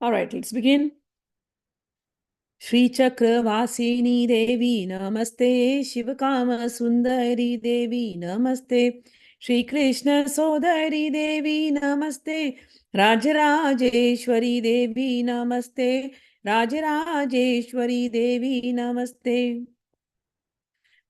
All right, let's begin. Shri Chakravasini Devi Namaste, Shivakama Sundari Devi Namaste, Shri Krishna Sodari Devi Namaste, Rajarajeshwari Devi Namaste, Rajarajeshwari Devi Namaste.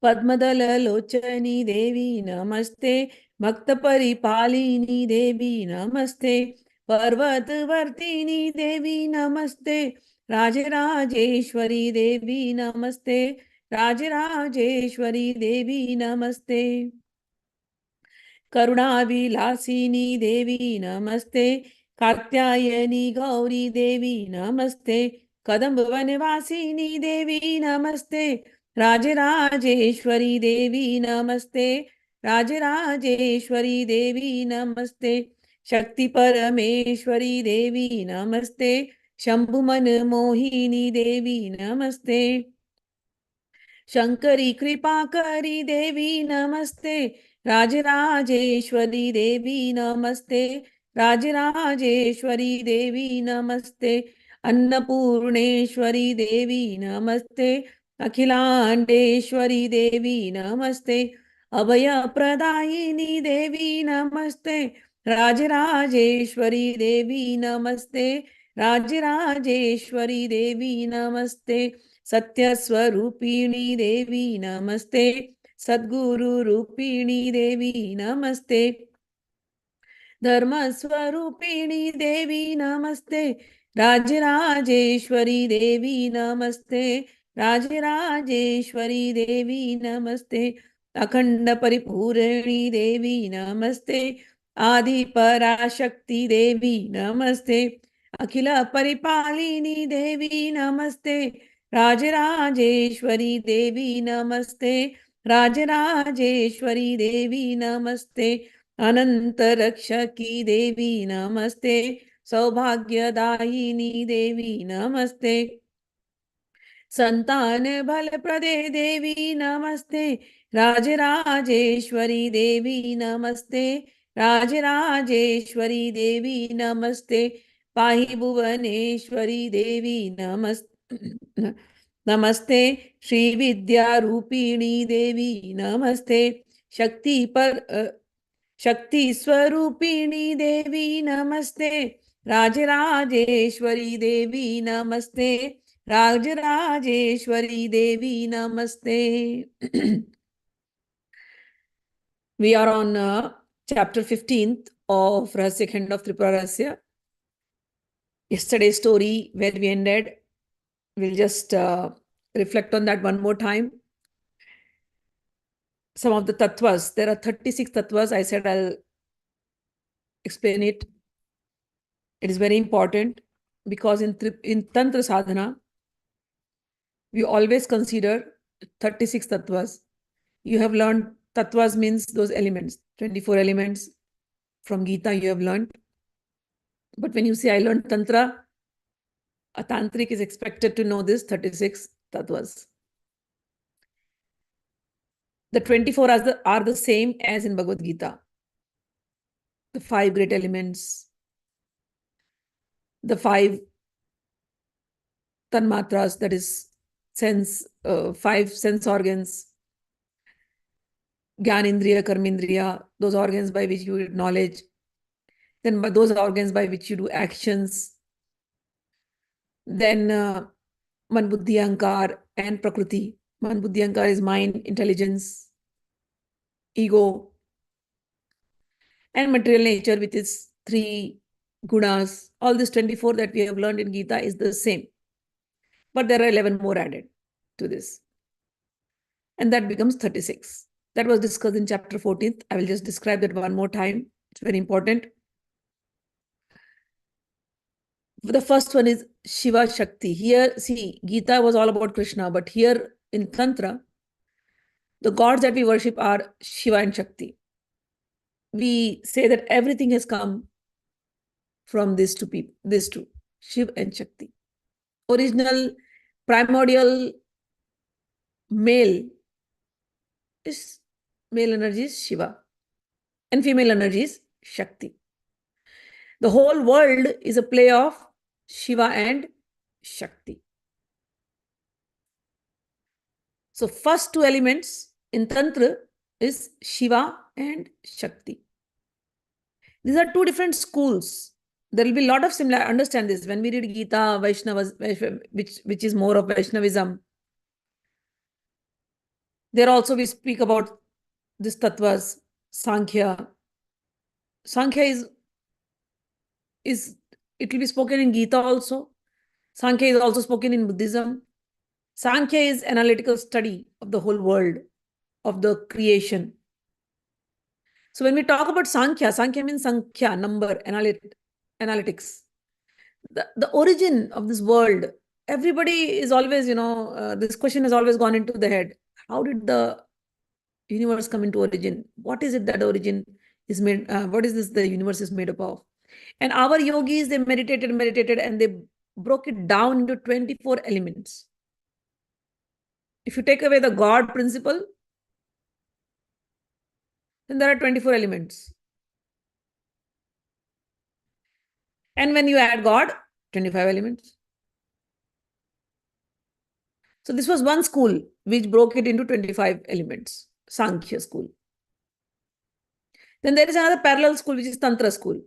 Padmadala Lochani Devi Namaste, Bhakta Paripalini Devi Namaste, Parvatvartini Devi Namaste, Rajarajeshwari Devi Namaste, Rajarajeshwari Devi Namaste. Karunavilasini Devi Namaste, Katyayani Gauri Devi Namaste, Kadambhavanivasini Devi Namaste, Rajarajeshwari Devi Namaste, Rajarajeshwari Devi Namaste, Shakti Parameshwari Devi Namaste, Shambhuman Mohini Devi Namaste, Shankari Kripakari Devi Namaste, Rajarajeshwari Devi Namaste, Rajarajeshwari Devi Namaste, Annapurneshwari Devi Namaste, Akhilandeshwari Devi Namaste, Abhaya Pradayini Devi Namaste, Rajarajeshwari Devi Namaste, Rajarajeshwari Devi Namaste, Satya Swarupini Devi Namaste, Sadguru Rupini Devi Namaste, Dharma Swarupini Devi Namaste, Rajarajeshwari Devi Namaste, Rajarajeshwari Devi Namaste, Akhanda Paripurani Devi Namaste, Adi Parashakti Devi Namaste, Akhila Paripalini Devi Namaste, Rajarajeshwari Devi Namaste, Rajarajeshwari Devi Namaste, अनंत रक्षकी देवी नमस्ते, सौभाग्यदायिनी देवी नमस्ते, संतान बल प्रदे देवी नमस्ते, राजराजेश्वरी देवी नमस्ते, राजराजेश्वरी देवी नमस्ते, पाहि भुवनेश्वरी देवी नमस्ते, नमस्ते, श्री विद्या रूपिणी देवी नमस्ते, शक्ति स्वरूपिणी देवी नमस्ते, राजराजेश्वरी देवी नमस्ते, राजराजेश्वरी देवी नमस्ते. We are on chapter 15th of Rahasya Khand of Tripura Rahasya. Yesterday's story where we ended, we'll just reflect on that one more time. Some of the tattvas, there are 36 tattvas. I said I'll explain it. It is very important because in Tantra sadhana, we always consider 36 tattvas. You have learned tattvas means those elements, 24 elements from Gita you have learned. But when you say I learned Tantra, a tantrik is expected to know this 36 tattvas. The 24 are the same as in Bhagavad Gita. The 5 great elements, the 5 tanmatras, that is 5 sense organs, Gyanindriya, Karmindriya, those organs by which you get knowledge, then by those organs by which you do actions, then Man Buddhi Ahankar and Prakriti. Man Buddhi Ahankar is mind, intelligence, ego, and material nature with its 3 gunas. All this 24 that we have learned in Gita is the same. But there are 11 more added to this. And that becomes 36. That was discussed in chapter 14th. I will just describe that one more time. It's very important. The first one is Shiva Shakti. Here, see, Gita was all about Krishna, but here in Tantra, the gods that we worship are Shiva and Shakti. We say that everything has come from these two, Shiva and Shakti. Original, primordial male energy is Shiva. and female energy is Shakti. The whole world is a play of Shiva and Shakti. So first two elements in Tantra is Shiva and Shakti. These are two different schools. There will be a lot of similar. Understand this when we read Gita, Vaishnavas, which is more of Vaishnavism. There also we speak about this Tattvas, Sankhya. Sankhya is it will be spoken in Gita also. Sankhya is also spoken in Buddhism. Sankhya is analytical study of the whole world, of the creation. So when we talk about Sankhya, Sankhya means Sankhya, number, analytics. The origin of this world, everybody is always, this question has always gone into the head. How did the universe come into origin? What is it that origin is made? What is this the universe is made up of? And our yogis, they meditated, and they broke it down into 24 elements. If you take away the God principle, then there are 24 elements. And when you add God, 25 elements. So this was one school which broke it into 25 elements, Sankhya school. Then there is another parallel school, which is Tantra school.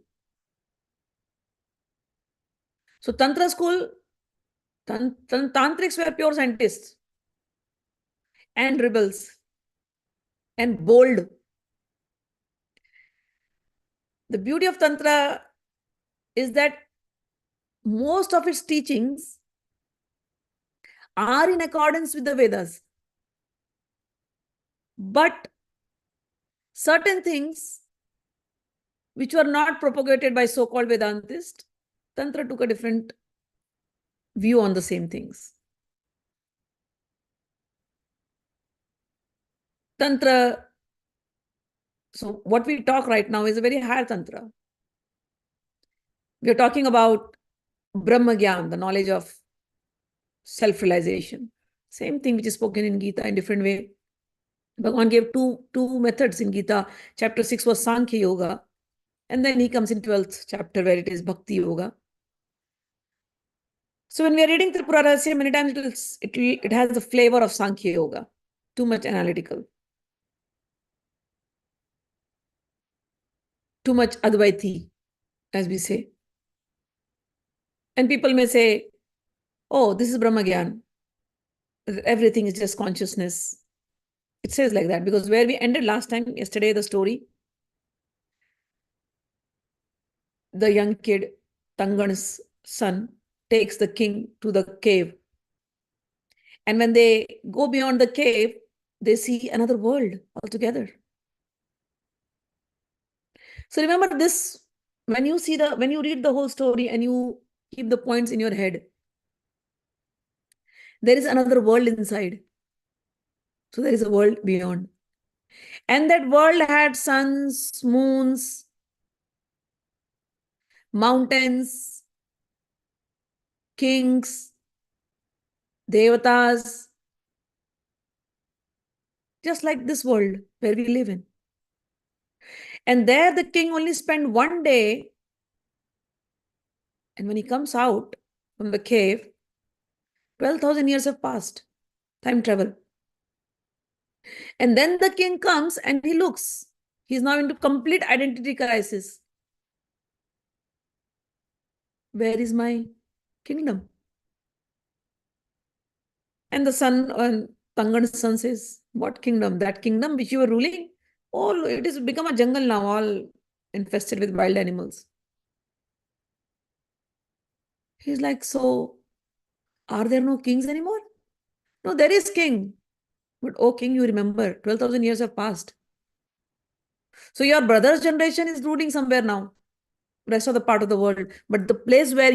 So Tantra school, Tantrics were pure scientists and rebels and bold. The beauty of Tantra is that most of its teachings are in accordance with the Vedas. But certain things which were not propagated by so-called Vedantists, Tantra took a different view on the same things. Tantra, so what we talk right now is a very higher Tantra. We are talking about Brahma Gyan, the knowledge of self-realization. Same thing which is spoken in Gita in different way. Bhagavan gave two methods in Gita. Chapter 6 was Sankhya Yoga. And then he comes in 12th chapter where it is Bhakti Yoga. So when we are reading Tripura Rahasya, many times it has the flavor of Sankhya Yoga. Too much analytical. Too much Advaiti, as we say. And people may say, oh, this is Brahma Gyan. Everything is just consciousness. It says like that because where we ended last time, yesterday, the story, the young kid, Tangad's son, takes the king to the cave. And when they go beyond the cave, they see another world altogether. So remember this, when you read the whole story and you keep the points in your head, there is another world inside. So there is a world beyond. And that world had suns, moons, mountains, kings, devatas, just like this world where we live in. And there the king only spent one day. And when he comes out from the cave, 12,000 years have passed. Time travel. And then the king comes and he looks. He's now into complete identity crisis. Where is my kingdom? And the son, Tangad's son says, what kingdom? That kingdom which you were ruling? Oh, it has become a jungle now, all infested with wild animals. He's like, so are there no kings anymore? No, there is king. But oh king, you remember, 12,000 years have passed. So your brother's generation is ruling somewhere now, rest of the part of the world. But the place where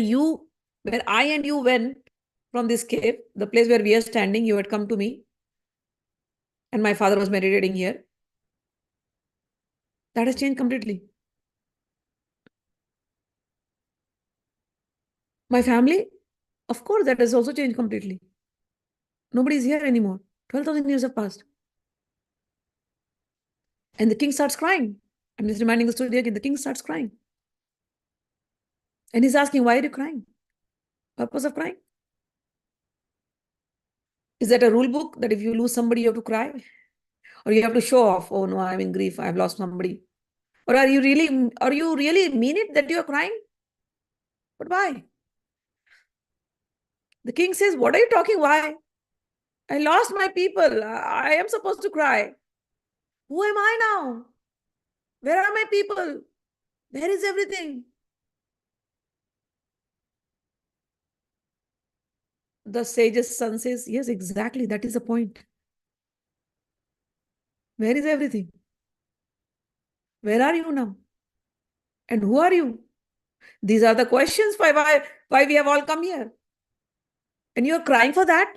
I and you went from this cave, the place where we are standing, you had come to me, and my father was meditating here. That has changed completely. My family, of course, that has also changed completely. Nobody is here anymore. 12,000 years have passed. And the king starts crying. I'm just reminding the story again. The king starts crying. And he's asking, why are you crying? Purpose of crying? Is that a rule book that if you lose somebody, you have to cry? Or you have to show off, oh no, I'm in grief, I've lost somebody. Or are you really mean it that you're crying? But why? The king says, what are you talking? Why? I lost my people. I am supposed to cry. Who am I now? Where are my people? Where is everything? The sage's son says, yes, exactly. That is the point. Where is everything? Where are you now? And who are you? These are the questions why we have all come here. And you're crying for that?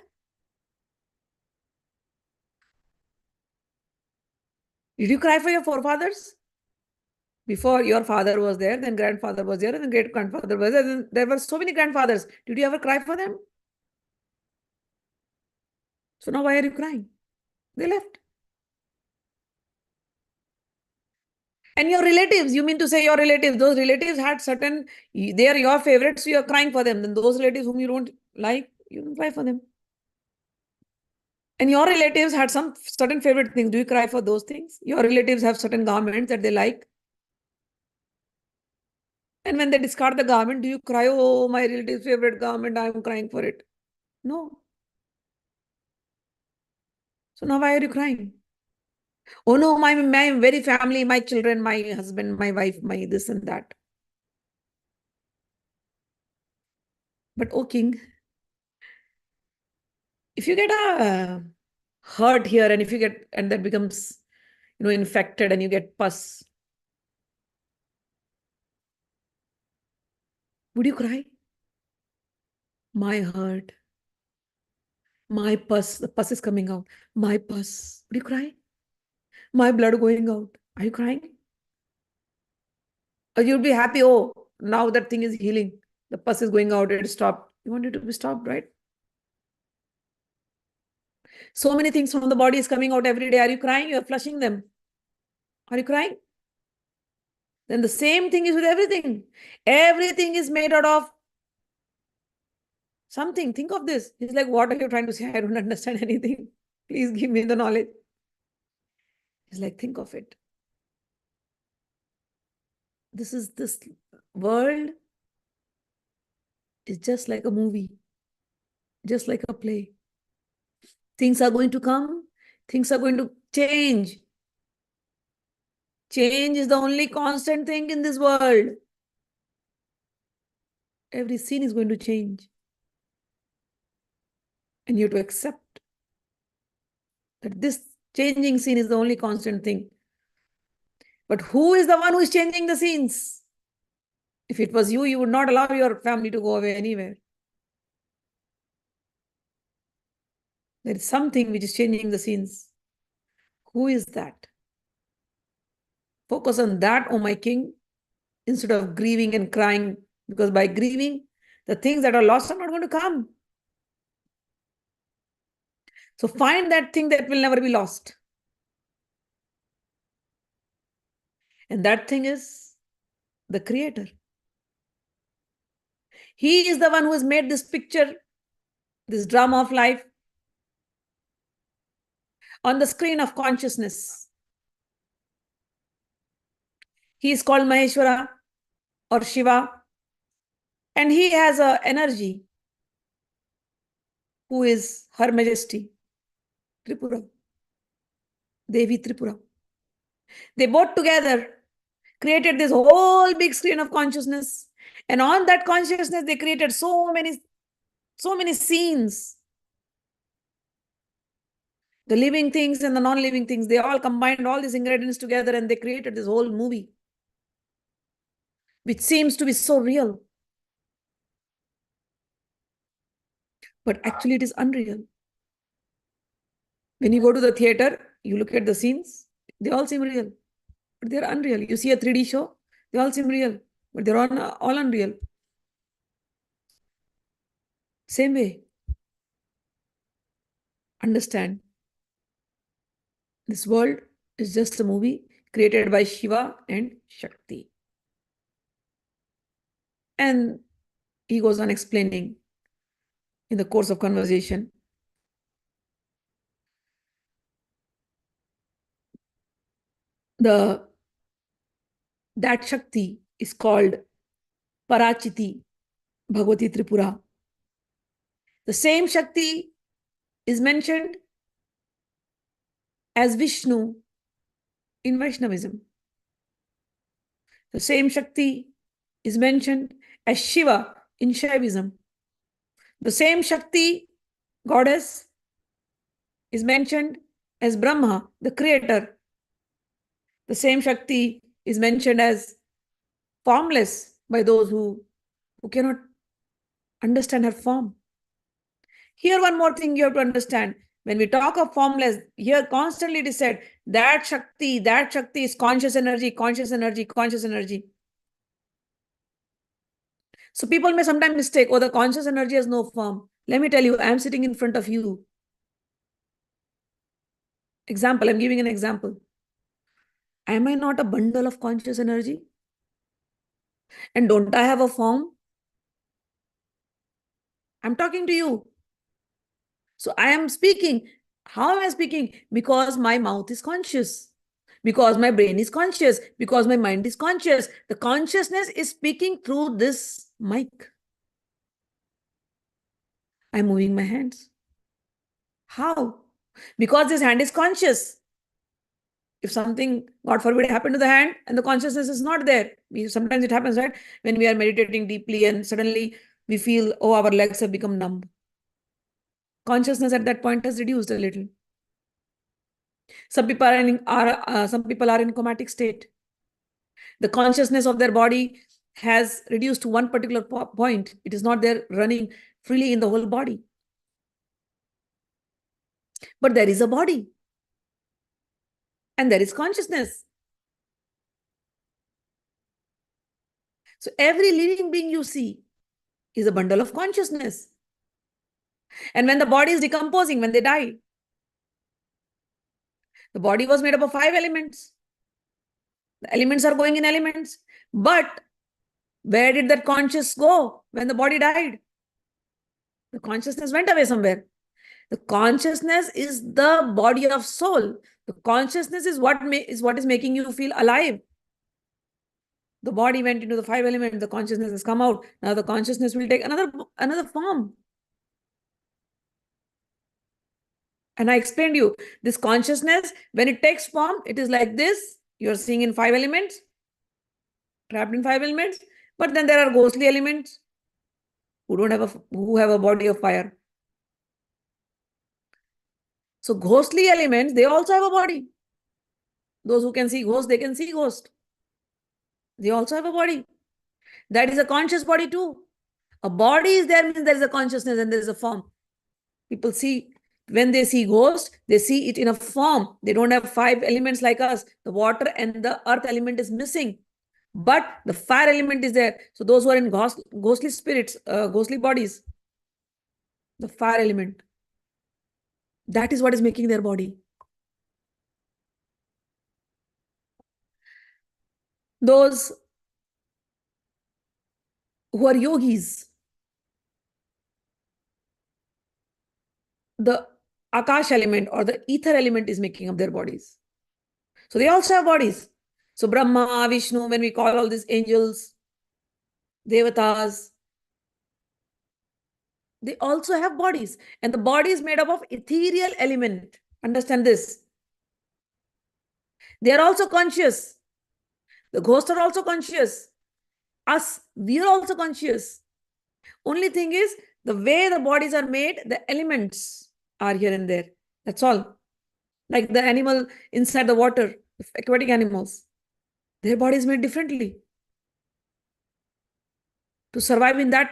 Did you cry for your forefathers? Before your father was there, then grandfather was there, and then great grandfather was there. Then there were so many grandfathers. Did you ever cry for them? So now why are you crying? They left. And your relatives, you mean to say your relatives, those relatives had certain, they are your favorites, so you're crying for them. Then those relatives whom you don't like, you don't cry for them. And your relatives had some certain favorite things. Do you cry for those things? Your relatives have certain garments that they like. And when they discard the garment, do you cry, oh, my relative's favorite garment, I'm crying for it? No. So now why are you crying? Oh no, my very family, my children, my husband, my wife, my this and that. But oh king, if you get a hurt here and if you get, and that becomes, infected and you get pus, would you cry? My hurt, my pus, the pus is coming out, my pus. Would you cry? My blood going out. Are you crying? Or you'd be happy, oh, now that thing is healing. The pus is going out, it stopped. You want it to be stopped, right? So many things from the body is coming out every day. Are you crying? You're flushing them. Are you crying? Then the same thing is with everything. Everything is made out of something. Think of this. It's like, what are you trying to say? I don't understand anything. Please give me the knowledge. It's like, think of it. This world is just like a movie, just like a play. Things are going to come, things are going to change. Change is the only constant thing in this world. Every scene is going to change. And you have to accept that this changing scene is the only constant thing. But who is the one who is changing the scenes? If it was you, you would not allow your family to go away anywhere. There is something which is changing the scenes. Who is that? Focus on that, oh my king, instead of grieving and crying, because by grieving, the things that are lost are not going to come. So find that thing that will never be lost. And that thing is the Creator. He is the one who has made this picture, this drama of life, on the screen of consciousness. He is called Maheshwara or Shiva. And he has an energy who is Her Majesty, Tripura, Devi Tripura. They both together created this whole big screen of consciousness. And on that consciousness, they created so many scenes. The living things and the non-living things, they all combined all these ingredients together and they created this whole movie, which seems to be so real. But actually it is unreal. When you go to the theater, you look at the scenes, they all seem real, but they're unreal. You see a 3D show, they all seem real, but they're all unreal. Same way. Understand, this world is just a movie. created by Shiva and Shakti. And he goes on explaining in the course of conversation that Shakti is called Parachiti Bhagavati Tripura. The same Shakti is mentioned as Vishnu in Vaishnavism. The same Shakti is mentioned as Shiva in Shaivism. The same Shakti, goddess, is mentioned as Brahma, the creator. The same Shakti is mentioned as formless by those who cannot understand her form. Here, one more thing you have to understand. When we talk of formless, here constantly it is said that Shakti is conscious energy, conscious energy, conscious energy. So people may sometimes mistake, oh, the conscious energy has no form. Let me tell you, I am sitting in front of you. Example, I'm giving an example. Am I not a bundle of conscious energy? And don't I have a form? I'm talking to you. So I am speaking. How am I speaking? Because my mouth is conscious. Because my brain is conscious. Because my mind is conscious. The consciousness is speaking through this mic. I'm moving my hands. How? Because this hand is conscious. If something, God forbid, happened to the hand and the consciousness is not there. Sometimes it happens, right? When we are meditating deeply and suddenly we feel, oh, our legs have become numb. Consciousness at that point has reduced a little. Some people are in comatic state. The consciousness of their body has reduced to one particular point. It is not there running freely in the whole body. But there is a body. And there is consciousness. So every living being you see is a bundle of consciousness. And when the body is decomposing, when they die, the body was made up of 5 elements. The elements are going in elements. But where did that conscious go when the body died? The consciousness went away somewhere. The consciousness is the body of soul. The consciousness is what is making you feel alive. The body went into the 5 elements. The consciousness has come out. Now the consciousness will take another form. And I explained to you, this consciousness, when it takes form, it is like this. You're seeing in 5 elements, trapped in 5 elements. But then there are ghostly elements who have a body of fire. So ghostly elements, they also have a body. Those who can see ghost, they can see ghost. They also have a body. That is a conscious body too. A body is there means there is a consciousness and there is a form. People see, when they see ghost, they see it in a form. They don't have 5 elements like us. The water and the earth element is missing. But the fire element is there. So those who are in ghostly spirits, ghostly bodies, the fire element, that is what is making their body. Those who are yogis, the Akash element or the ether element is making up their bodies. So they also have bodies. So Brahma, Vishnu, when we call all these angels, devatas, they also have bodies. And the body is made up of ethereal element. Understand this. They are also conscious. The ghosts are also conscious. Us, we are also conscious. Only thing is, the way the bodies are made, the elements are here and there. That's all. Like the animal inside the water, aquatic animals, their body is made differently to survive in that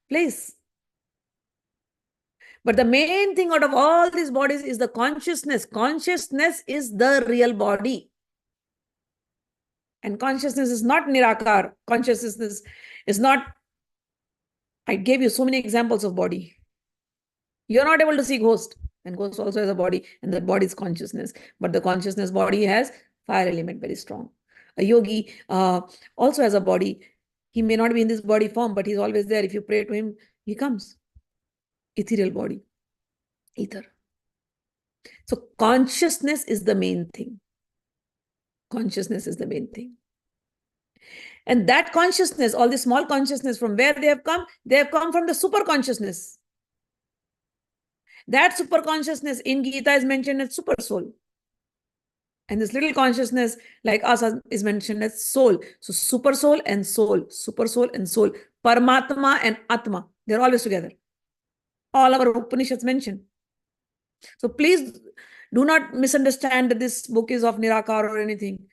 place. But the main thing out of all these bodies is the consciousness. Consciousness is the real body. And consciousness is not nirakar. Consciousness is not, I gave you so many examples of body. You're not able to see ghost. And ghost also has a body, and that body is consciousness. But the consciousness body has fire element very strong. A yogi also has a body. He may not be in this body form, but he's always there. If you pray to him, he comes. Ethereal body, ether. So consciousness is the main thing. Consciousness is the main thing. And that consciousness, all the small consciousness, from where they have come from the super consciousness. That super consciousness in Gita is mentioned as super soul. And this little consciousness, like us, is mentioned as soul. So super soul and soul, super soul and soul, Paramatma and Atma, they're always together. All our Upanishads mention. So please do not misunderstand that this book is of Nirakar or anything.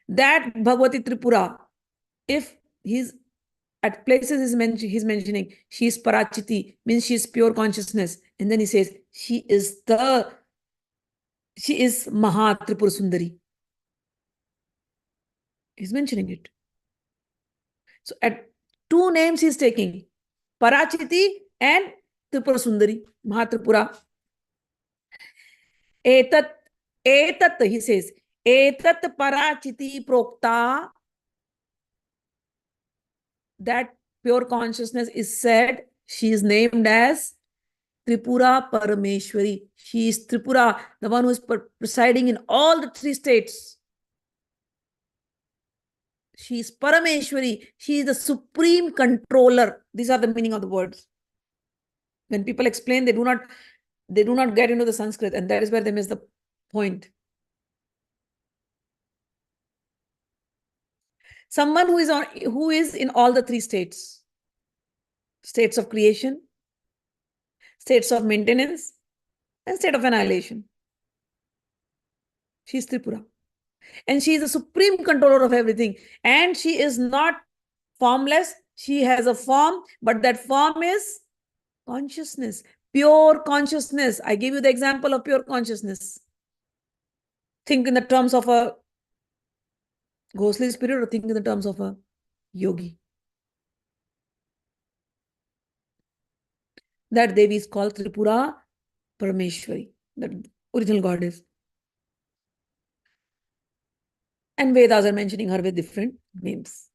That Bhagavati Tripura, if he's at places he's mentioning, she is Parachiti, means she is pure consciousness. And then he says, she is Maha Tripura Sundari. He's mentioning it. So at two names he's taking, Parachiti and Tripura Sundari, Maha Tripura. Etat, he says, Etat Parachiti Prokta. That pure consciousness is said, she is named as Tripura Parameshwari. She is Tripura, the one who is presiding in all the three states. She is Parameshwari. She is the supreme controller. These are the meaning of the words. When people explain, they do not get into the Sanskrit, and that is where they miss the point. Someone who is in all the three states. States of creation, states of maintenance, and state of annihilation. She is Tripura. And she is the supreme controller of everything. And she is not formless. She has a form, but that form is consciousness, pure consciousness. I give you the example of pure consciousness. Think in the terms of a ghostly spirit, or think in the terms of a yogi. That Devi is called Tripura Parameshwari, the original goddess. And Vedas are mentioning her with different names.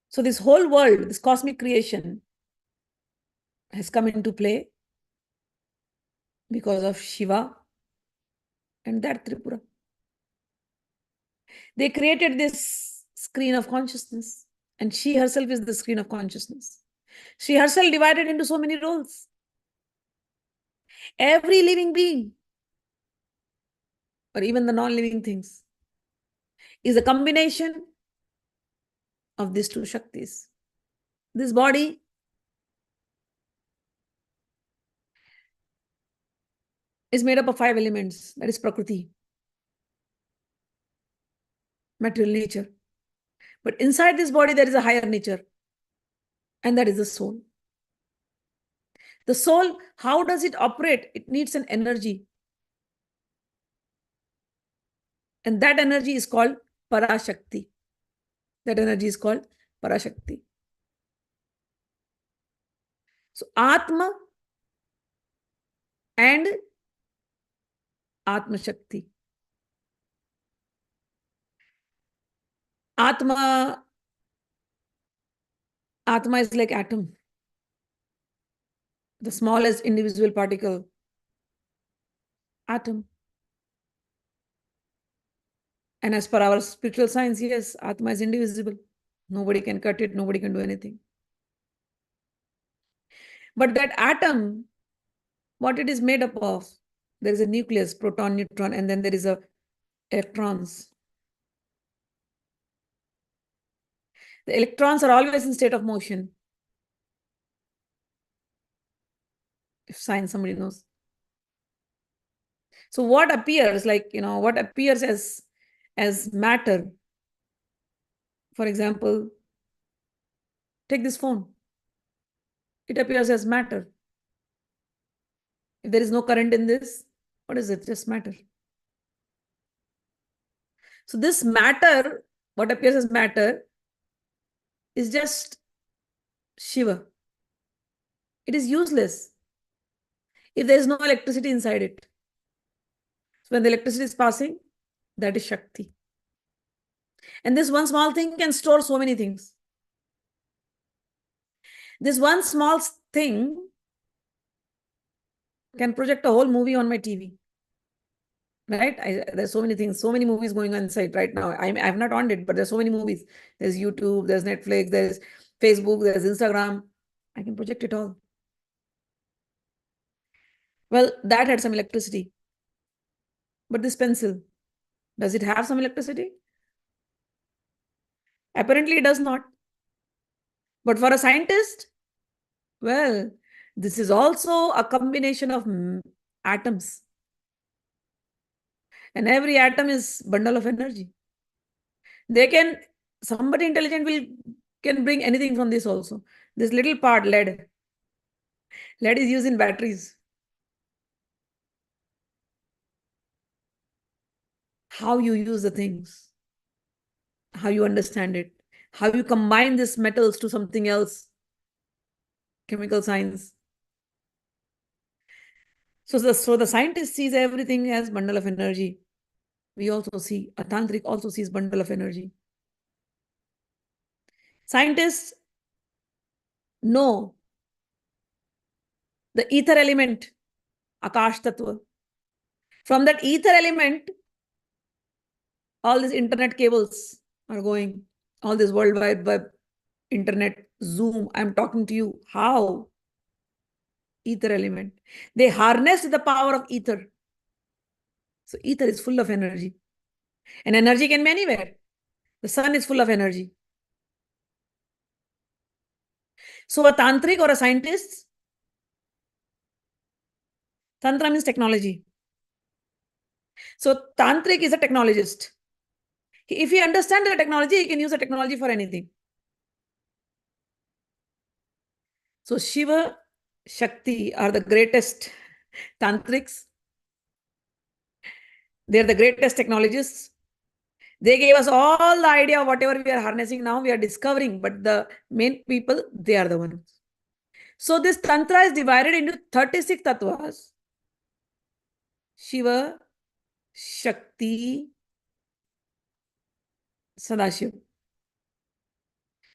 So this whole world, this cosmic creation, has come into play because of Shiva and that Tripura. They created this screen of consciousness, and she herself is the screen of consciousness. She herself divided into so many roles. Every living being, or even the non-living things, is a combination of these two Shaktis. This body is made up of 5 elements. That is Prakriti, material nature. But inside this body, there is a higher nature, and that is the soul. The soul, how does it operate? It needs an energy. And that energy is called Parashakti. That energy is called Parashakti. So Atma and Atma Shakti. Atma is like atom, the smallest individual particle. Atom. And as per our spiritual science, yes, Atma is indivisible. Nobody can cut it, nobody can do anything. But that atom, what it is made up of, there is a nucleus, proton, neutron, and then there is a electrons. The electrons are always in state of motion. If science somebody knows. So what appears what appears as matter, for example, take this phone. It appears as matter. If there is no current in this, what is it? Just matter. So this matter, what appears as matter, is just Shiva. It is useless. if there is no electricity inside it. So when the electricity is passing, that is Shakti. And this one small thing can store so many things. This one small thing can project a whole movie on my TV. Right? There's so many things, so many movies going on inside right now. I've not on it, but there's so many movies. There's YouTube, there's Netflix, there's Facebook, there's Instagram. I can project it all. Well, that had some electricity. But this pencil, does it have some electricity? Apparently, it does not. But for a scientist, well, this is also a combination of atoms. And every atom is bundle of energy. Somebody intelligent can bring anything from this also. This little part, lead. Lead is used in batteries. How you use the things, how you understand it, how you combine these metals to something else. Chemical science. So the scientist sees everything as bundle of energy. We also see, a tantrik also sees bundle of energy. Scientists know the ether element, Akash Tattva. From that ether element, all these internet cables are going, all this World Wide Web, internet, Zoom, I'm talking to you. How? Ether element. They harnessed the power of ether. So ether is full of energy. And energy can be anywhere. The sun is full of energy. So a tantrik or a scientist, tantra means technology. So tantrik is a technologist. If he understands the technology, he can use the technology for anything. So Shiva, Shakti are the greatest tantrics. They're the greatest technologists. They gave us all the idea of whatever we are harnessing now, we are discovering, but the main people, they are the ones. So this tantra is divided into 36 tattvas. Shiva, Shakti, Sadashiv.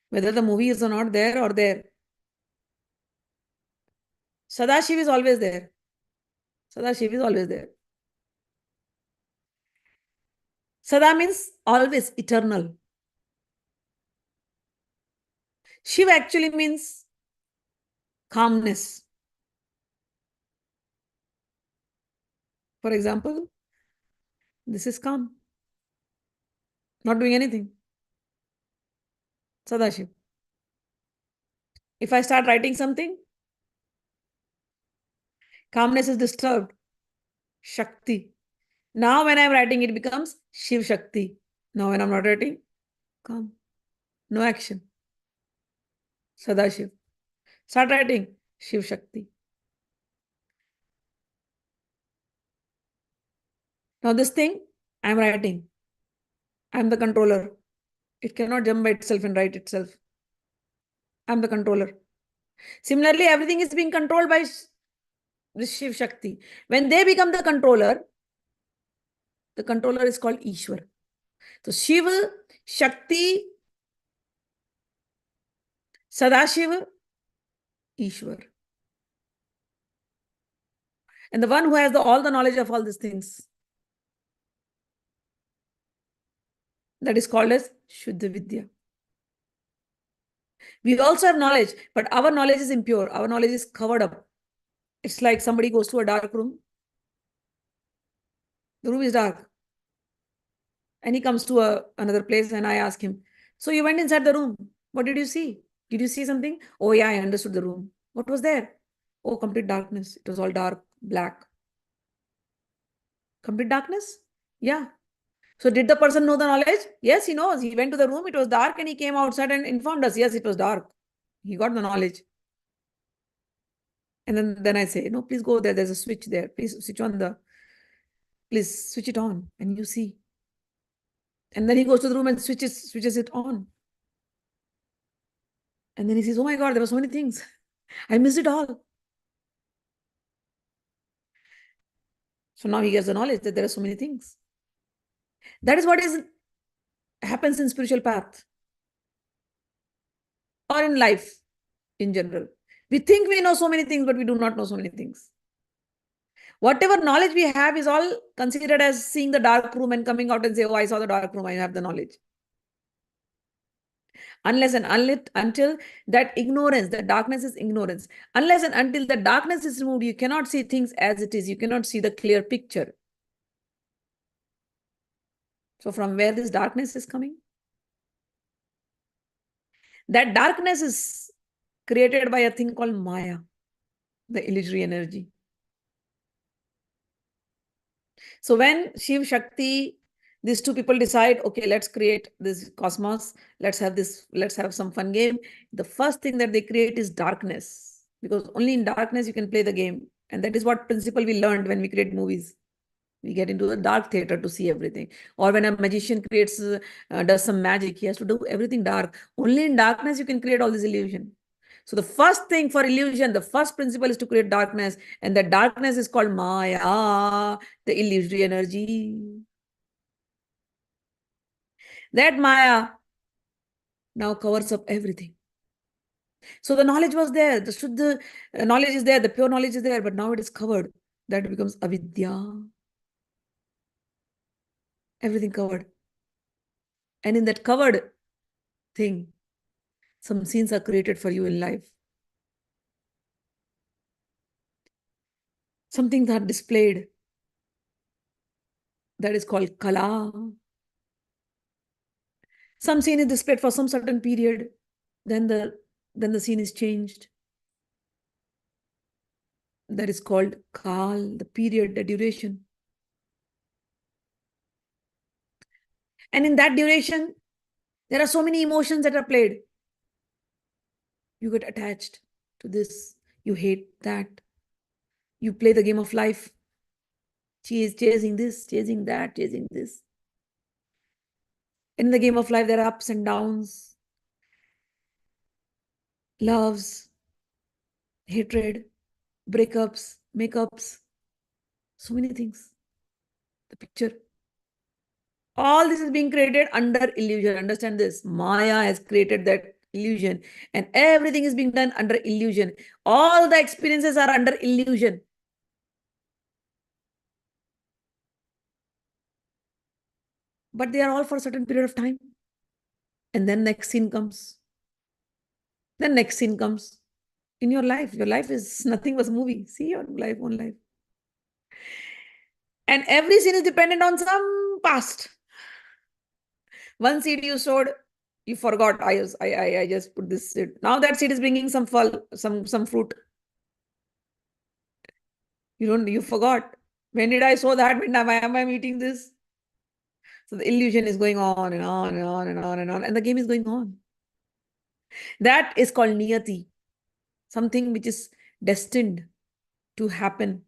Whether the movie is or not there or there. Sadashiv is always there. Sadashiv is always there. Sada means always, eternal. Shiva actually means calmness. For example, this is calm. Not doing anything. Sadashiv. If I start writing something, calmness is disturbed. Shakti. Now when I'm writing, it becomes Shiv Shakti. Now when I'm not writing, calm. No action. Sadashiv. Start writing, Shiv Shakti. Now this thing, I'm writing. I'm the controller. It cannot jump by itself and write itself. I'm the controller. Similarly, everything is being controlled by Shiv Shakti. When they become the controller is called Ishwar. So Shiva, Shakti, Sadashiva, Ishwar. And the one who has all the knowledge of all these things, that is called as Shuddha Vidya. We also have knowledge, but our knowledge is impure. Our knowledge is covered up. It's like somebody goes to a dark room. The room is dark. And he comes to another place and I ask him, so you went inside the room. What did you see? Did you see something? Oh yeah, I understood the room. What was there? Oh, complete darkness. It was all dark, black. Complete darkness? Yeah. So did the person know the knowledge? Yes, he knows. He went to the room, it was dark and he came outside and informed us. Yes, it was dark. He got the knowledge. And then I say, no, please go there. There's a switch there. Please switch it on and you see. And then he goes to the room and switches it on. And then he says, oh my God, there were so many things. I missed it all. So now he gets the knowledge that there are so many things. That is what happens in spiritual path or in life in general. We think we know so many things, but we do not know so many things. Whatever knowledge we have is all considered as seeing the dark room and coming out and say, oh, I saw the dark room, I have the knowledge. Unless and until that ignorance, that darkness is ignorance. Unless and until the darkness is removed, you cannot see things as it is. You cannot see the clear picture. So from where this darkness is coming? That darkness is created by a thing called Maya, the illusory energy. So when Shiva Shakti, these two people decide, okay, let's create this cosmos, let's have some fun game. The first thing that they create is darkness, because only in darkness you can play the game. And that is what principle we learned when we create movies. We get into the dark theater to see everything. Or when a magician does some magic, he has to do everything dark. Only in darkness you can create all this illusion. So the first thing for illusion, the first principle is to create darkness. And the darkness is called Maya, the illusory energy. That Maya now covers up everything. So the knowledge was there, the Shuddha knowledge is there, the pure knowledge is there, but now it is covered. That becomes avidya. Everything covered. And in that covered thing, some scenes are created for you in life. Some things are displayed. That is called kala. Some scene is displayed for some certain period. Then the scene is changed. That is called kal, the period, the duration. And in that duration, there are so many emotions that are played. You get attached to this. You hate that. You play the game of life. Chasing this, chasing that, chasing this. In the game of life, there are ups and downs, loves, hatred, breakups, makeups, so many things. The picture. All this is being created under illusion. Understand this. Maya has created that illusion. And everything is being done under illusion. All the experiences are under illusion. But they are all for a certain period of time. And then next scene comes. Then next scene comes. In your life is nothing but a movie. See your life, own life. And every scene is dependent on some past. One seed you sowed, you forgot. I just put this seed. Now that seed is bringing some fruit. You forgot. When did I sow that? When am I eating this? So the illusion is going on and on and on and on and on. And the game is going on. That is called niyati. Something which is destined to happen.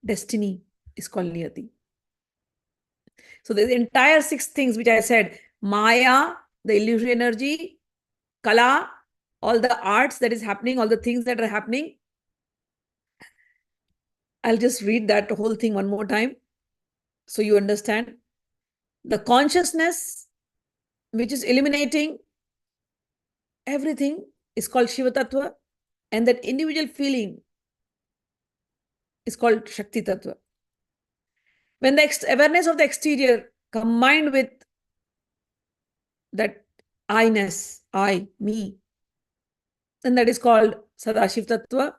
Destiny is called niyati. So the entire 6 things which I said, Maya, the illusory energy, Kala, all the arts that is happening, all the things that are happening. I'll just read that whole thing one more time so you understand. The consciousness which is eliminating everything is called Shiva Tattva, and that individual feeling is called Shakti Tattva. When the awareness of the exterior combined with that I-ness, I, me, then that is called Sadashiv Tattva.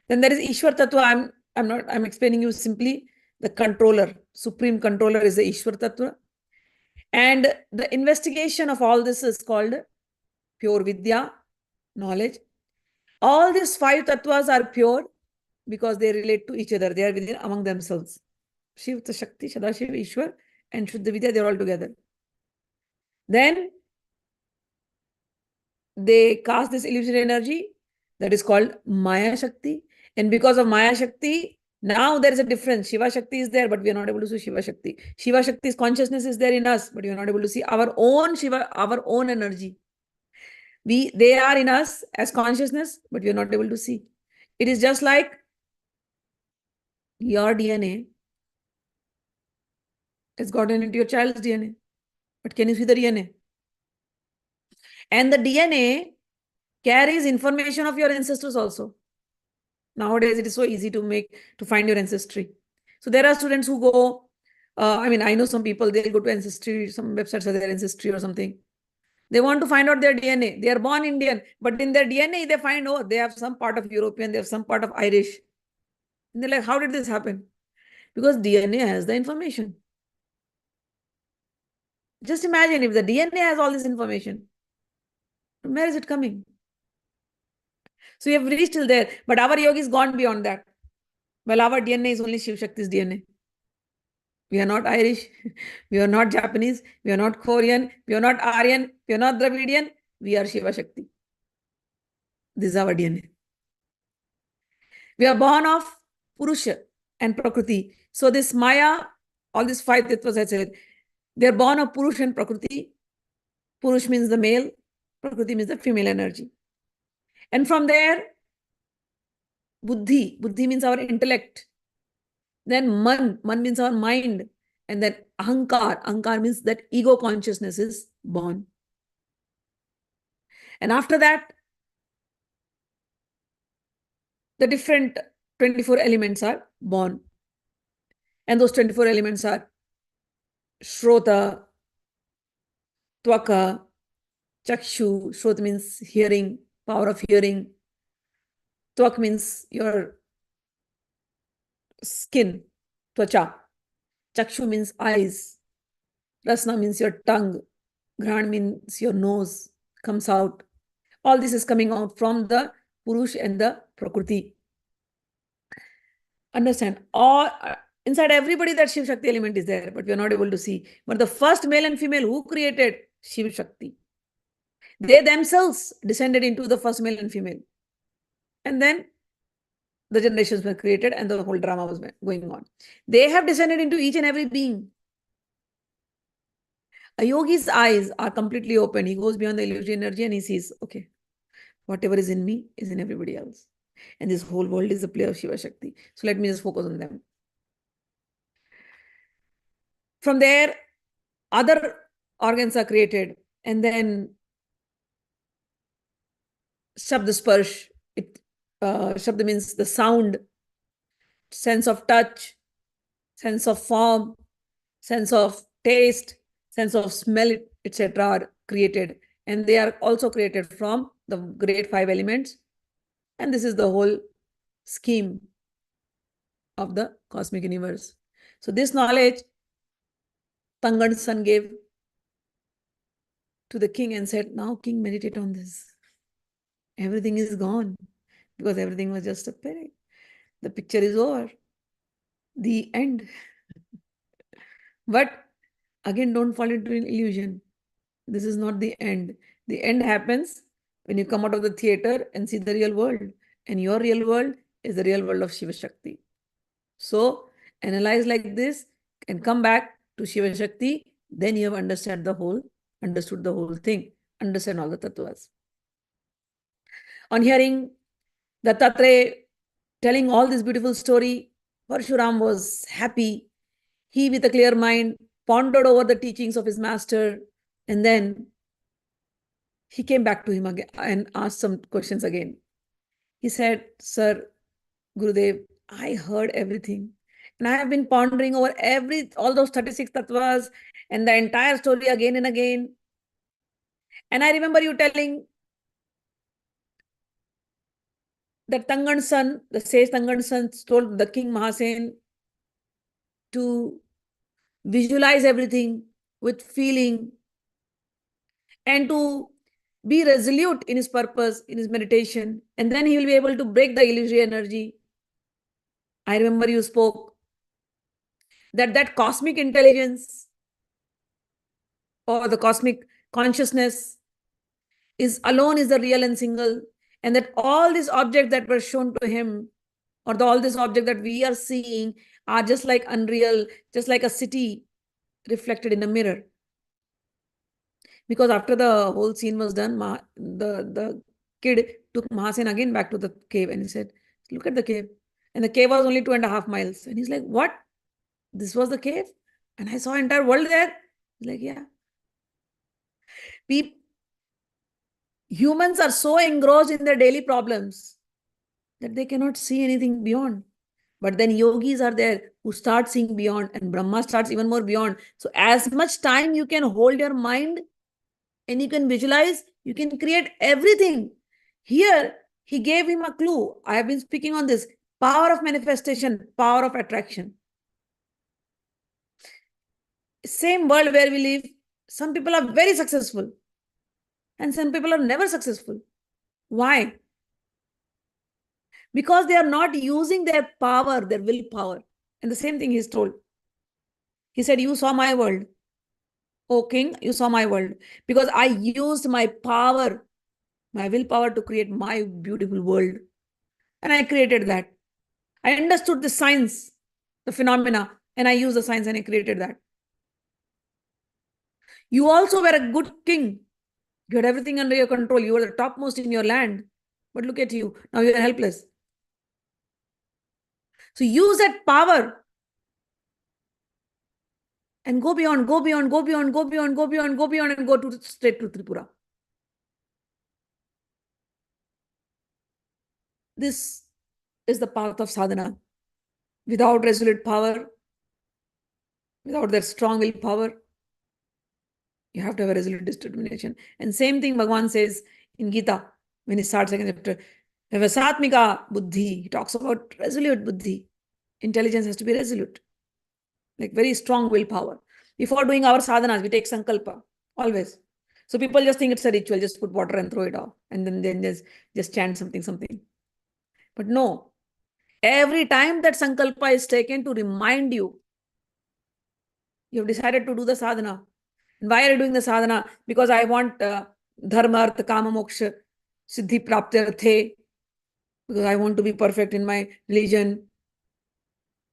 Then there is Ishwar Tattva. I'm explaining you simply. The controller, supreme controller is the Ishwar Tattva. And the investigation of all this is called pure Vidya, knowledge. All these 5 tattvas are pure because they relate to each other. They are within among themselves. Shiva, Shakti, Sadashiv, Ishwar, and Shuddha Vidya, they're all together. Then they cast this illusory energy that is called Maya Shakti. And because of Maya Shakti, now there is a difference. Shiva Shakti is there, but we are not able to see Shiva Shakti. Shiva Shakti's consciousness is there in us, but we are not able to see our own Shiva, our own energy. They are in us as consciousness, but we are not able to see. It is just like your DNA has gotten into your child's DNA. But can you see the DNA? And the DNA carries information of your ancestors also. Nowadays, it is so easy to find your ancestry. So there are students who go, I know some people, they'll go to ancestry, some websites are their ancestry or something. They want to find out their DNA. They are born Indian, but in their DNA, they find, oh, they have some part of European, they have some part of Irish. And they're like, how did this happen? Because DNA has the information. Just imagine if the DNA has all this information, where is it coming? So we have reached till there, but our yogi is gone beyond that. Well, our DNA is only Shiv Shakti's DNA. We are not Irish, we are not Japanese, we are not Korean, we are not Aryan, we are not Dravidian, we are Shiva Shakti. This is our DNA. We are born of Purusha and Prakriti. So this Maya, all these five tattvas I said, they are born of Purusha and Prakriti. Purush means the male, Prakriti means the female energy. And from there, Buddhi means our intellect. Then Man means our mind. And then Ahankar means that ego consciousness is born. And after that, the different 24 elements are born. And those 24 elements are Shrota, Tvaka, Chakshu. Shrota means hearing, power of hearing. Tvak means your skin, Tvacha. Chakshu means eyes. Rasna means your tongue. Gran means your nose comes out. All this is coming out from the Purush and the Prakriti. Understand? All inside everybody that Shiv Shakti element is there, but we are not able to see. But the first male and female who created Shiv Shakti, they themselves descended into the first male and female. And then the generations were created and the whole drama was going on. They have descended into each and every being. A yogi's eyes are completely open. He goes beyond the illusory energy and he sees, okay, whatever is in me is in everybody else. And this whole world is a play of Shiva Shakti. So let me just focus on them. From there, other organs are created. And then Shabda Sparsh. Shabda means the sound, sense of touch, sense of form, sense of taste, sense of smell, etc. are created. And they are also created from the great five elements. And this is the whole scheme of the cosmic universe. So this knowledge, Tangad's son gave to the king and said, now king, meditate on this. Everything is gone because everything was just a panic. The picture is over. The end. But again, don't fall into an illusion. This is not the end. The end happens when you come out of the theater and see the real world. And your real world is the real world of Shiva Shakti. So analyze like this and come back to Shiva Shakti. Then you have understood the whole thing. Understand all the tattvas. On hearing Dattatreya telling all this beautiful story, Parshuram was happy. He, with a clear mind, pondered over the teachings of his master, and then he came back to him again and asked some questions again. He said, Sir Gurudev, I heard everything. And I have been pondering over all those 36 tattvas and the entire story again and again. And I remember you telling that Tangad's son, the sage Tangad's son, told the king Mahasen to visualize everything with feeling and to be resolute in his purpose, in his meditation. And then he will be able to break the illusory energy. I remember you spoke that cosmic intelligence or the cosmic consciousness is the real and single, and that all these objects that were shown to him or all these objects that we are seeing are just like unreal, just like a city reflected in a mirror. Because after the whole scene was done, the kid took Mahasen again back to the cave and he said, look at the cave. And the cave was only 2.5 miles. And he's like, what? This was the cave? And I saw entire world there. He's like, yeah. Humans are so engrossed in their daily problems that they cannot see anything beyond. But then yogis are there who start seeing beyond, and Brahma starts even more beyond. So as much time you can hold your mind and you can visualize, you can create everything. Here, he gave him a clue. I have been speaking on this. Power of manifestation, power of attraction. Same world where we live, some people are very successful and some people are never successful. Why? Because they are not using their power, their willpower. And the same thing he's told. He said, you saw my world. O king, you saw my world. Because I used my power, my willpower to create my beautiful world. And I created that. I understood the science, the phenomena, and I used the science and I created that. You also were a good king. You had everything under your control. You were the topmost in your land. But look at you. Now you are helpless. So use that power and go beyond, go beyond, go beyond, go beyond, go beyond, go beyond, and go to straight to Tripura. This is the path of sadhana. Without resolute power, without that strong willpower, you have to have a resolute determination. And same thing Bhagavan says in Gita, when he starts second chapter, Vasatmika buddhi. He talks about resolute buddhi. Intelligence has to be resolute. Like very strong willpower. Before doing our sadhanas, we take sankalpa, always. So people just think it's a ritual, just put water and throw it off. And then just chant something. But no. Every time that sankalpa is taken to remind you, you have decided to do the sadhana. And why are you doing the sadhana? Because I want dharma, artha, kama, moksha, siddhi, prapti, because I want to be perfect in my religion.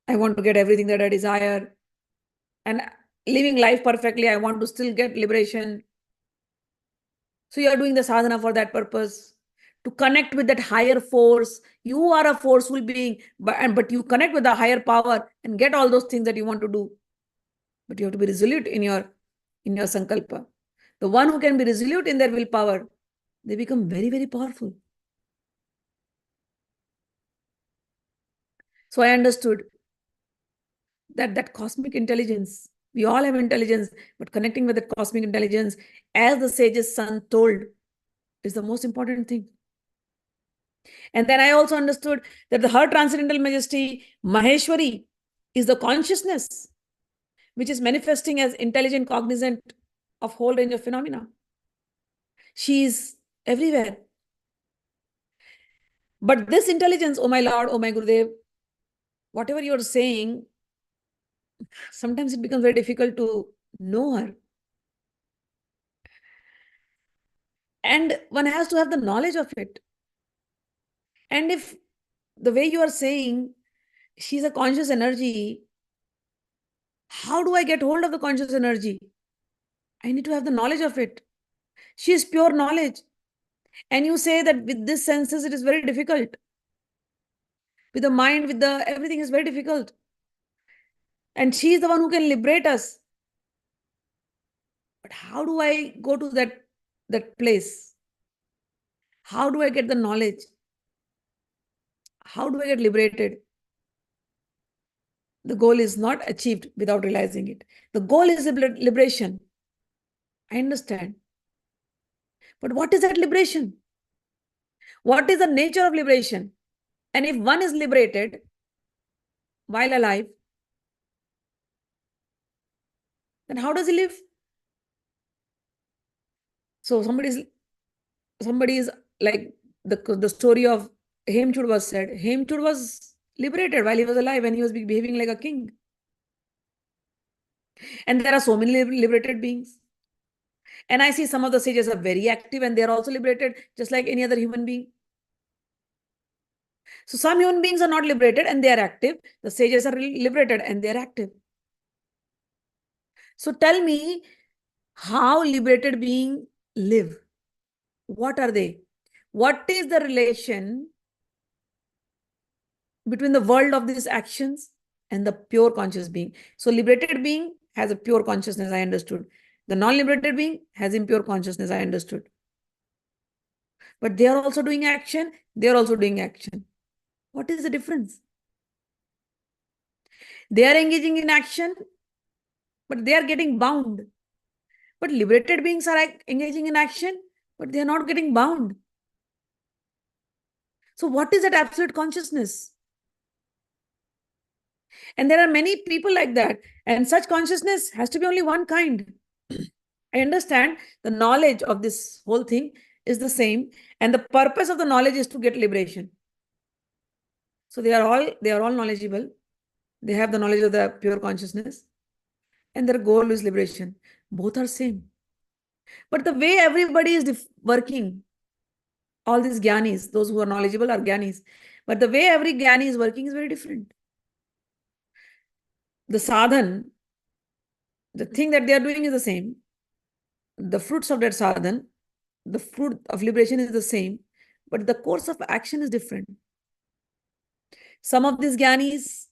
I want to get everything that I desire. And living life perfectly, I want to still get liberation. So you are doing the sadhana for that purpose, to connect with that higher force. You are a forceful being, but you connect with the higher power and get all those things that you want to do. But you have to be resolute in your sankalpa. The one who can be resolute in their willpower, they become very, very powerful. So I understood that cosmic intelligence, we all have intelligence, but connecting with that cosmic intelligence, as the sage's son told, is the most important thing. And then I also understood that her transcendental majesty, Maheshwari, is the consciousness which is manifesting as intelligent, cognizant of whole range of phenomena. She is everywhere. But this intelligence, oh my Lord, oh my Gurudev, whatever you're saying, sometimes it becomes very difficult to know her. And one has to have the knowledge of it. And if the way you are saying, she's a conscious energy, how do I get hold of the conscious energy? I need to have the knowledge of it. She is pure knowledge. And you say that with this senses, it is very difficult. With the mind, with the everything is very difficult. And she is the one who can liberate us. But how do I go to that place? How do I get the knowledge? How do I get liberated? The goal is not achieved without realizing it. The goal is liberation. I understand. But what is that liberation? What is the nature of liberation? And if one is liberated while alive, then how does he live? So somebody is like the story of Hemchud was said. Hemchud was liberated while he was alive and he was behaving like a king. And there are so many liberated beings. And I see some of the sages are very active and they are also liberated just like any other human being. So some human beings are not liberated and they are active. The sages are liberated and they are active. So tell me, how liberated beings live? What are they? What is the relation between the world of these actions and the pure conscious being. So liberated being has a pure consciousness, I understood. The non-liberated being has impure consciousness, I understood. But they are also doing action, they are also doing action. What is the difference? They are engaging in action, but they are getting bound. But liberated beings are engaging in action, but they are not getting bound. So what is that absolute consciousness? And there are many people like that. And such consciousness has to be only one kind. I understand the knowledge of this whole thing is the same. And the purpose of the knowledge is to get liberation. So they are all knowledgeable. They have the knowledge of the pure consciousness. And their goal is liberation. Both are same. But the way everybody is working, all these gyanis, those who are knowledgeable are gyanis. But the way every gyani is working is very different. The sadhan, the thing that they are doing is the same. The fruits of that sadhan, the fruit of liberation is the same, but the course of action is different. Some of these gyanis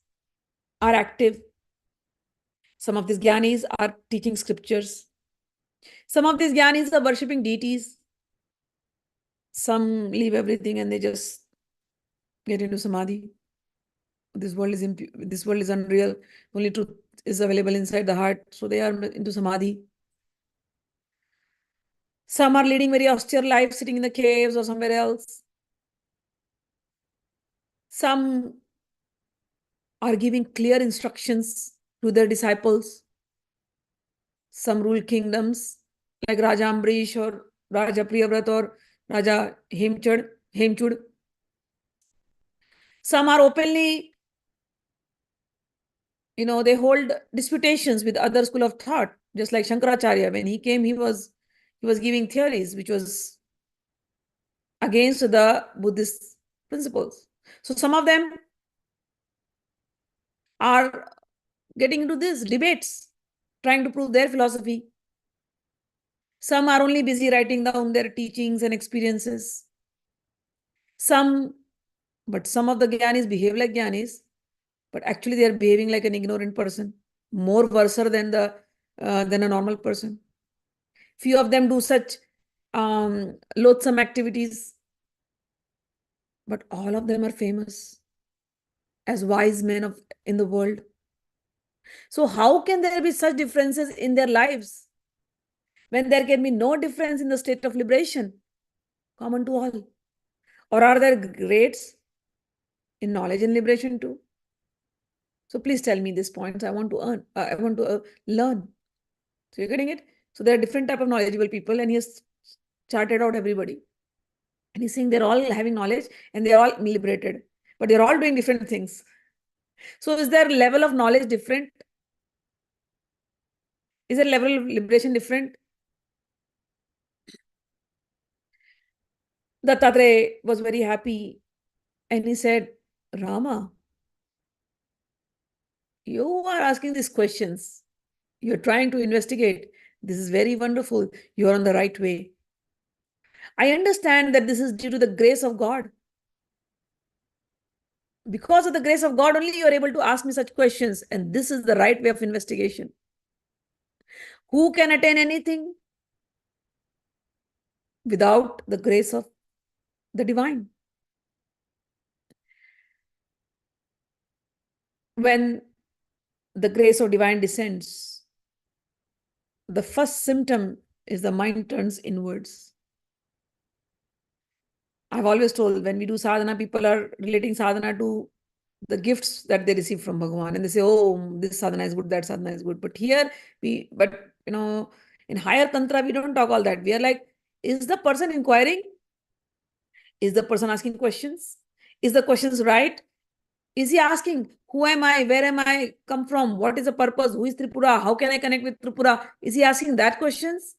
are active. Some of these gyanis are teaching scriptures. Some of these gyanis are worshipping deities. Some leave everything and they just get into samadhi. This world is unreal. Only truth is available inside the heart. So they are into samadhi. Some are leading very austere life, sitting in the caves or somewhere else. Some are giving clear instructions to their disciples. Some rule kingdoms like Raja Ambrish or Raja Priyavrat or Raja Hemchud. Some are openly, they hold disputations with other school of thought, just like Shankaracharya. When he came, he was giving theories which was against the Buddhist principles. So some of them are getting into these debates, trying to prove their philosophy. Some are only busy writing down their teachings and experiences. But some of the Gyanis behave like Gyanis, but actually they are behaving like an ignorant person, more worse than a normal person. Few of them do such loathsome activities, but all of them are famous as wise men in the world. So how can there be such differences in their lives when there can be no difference in the state of liberation common to all? Or are there grades in knowledge and liberation too? So please tell me these points. I want to learn. So you're getting it? So there are different type of knowledgeable people, and he has charted out everybody. And he's saying they're all having knowledge and they're all liberated, but they're all doing different things. So is their level of knowledge different? Is their level of liberation different? Dattatreya was very happy and he said, Rama, you are asking these questions. You're trying to investigate. This is very wonderful. You're on the right way. I understand that this is due to the grace of God. Because of the grace of God, only you are able to ask me such questions. And this is the right way of investigation. Who can attain anything without the grace of the divine? When the grace of divine descends, the first symptom is the mind turns inwards. I've always told, when we do sadhana, people are relating sadhana to the gifts that they receive from Bhagavan. And they say, oh, this sadhana is good, that sadhana is good. But here, in higher tantra, we don't talk all that. We are like, is the person inquiring? Is the person asking questions? Is the questions right? Is he asking, who am I? Where am I come from? What is the purpose? Who is Tripura? How can I connect with Tripura? Is he asking that questions?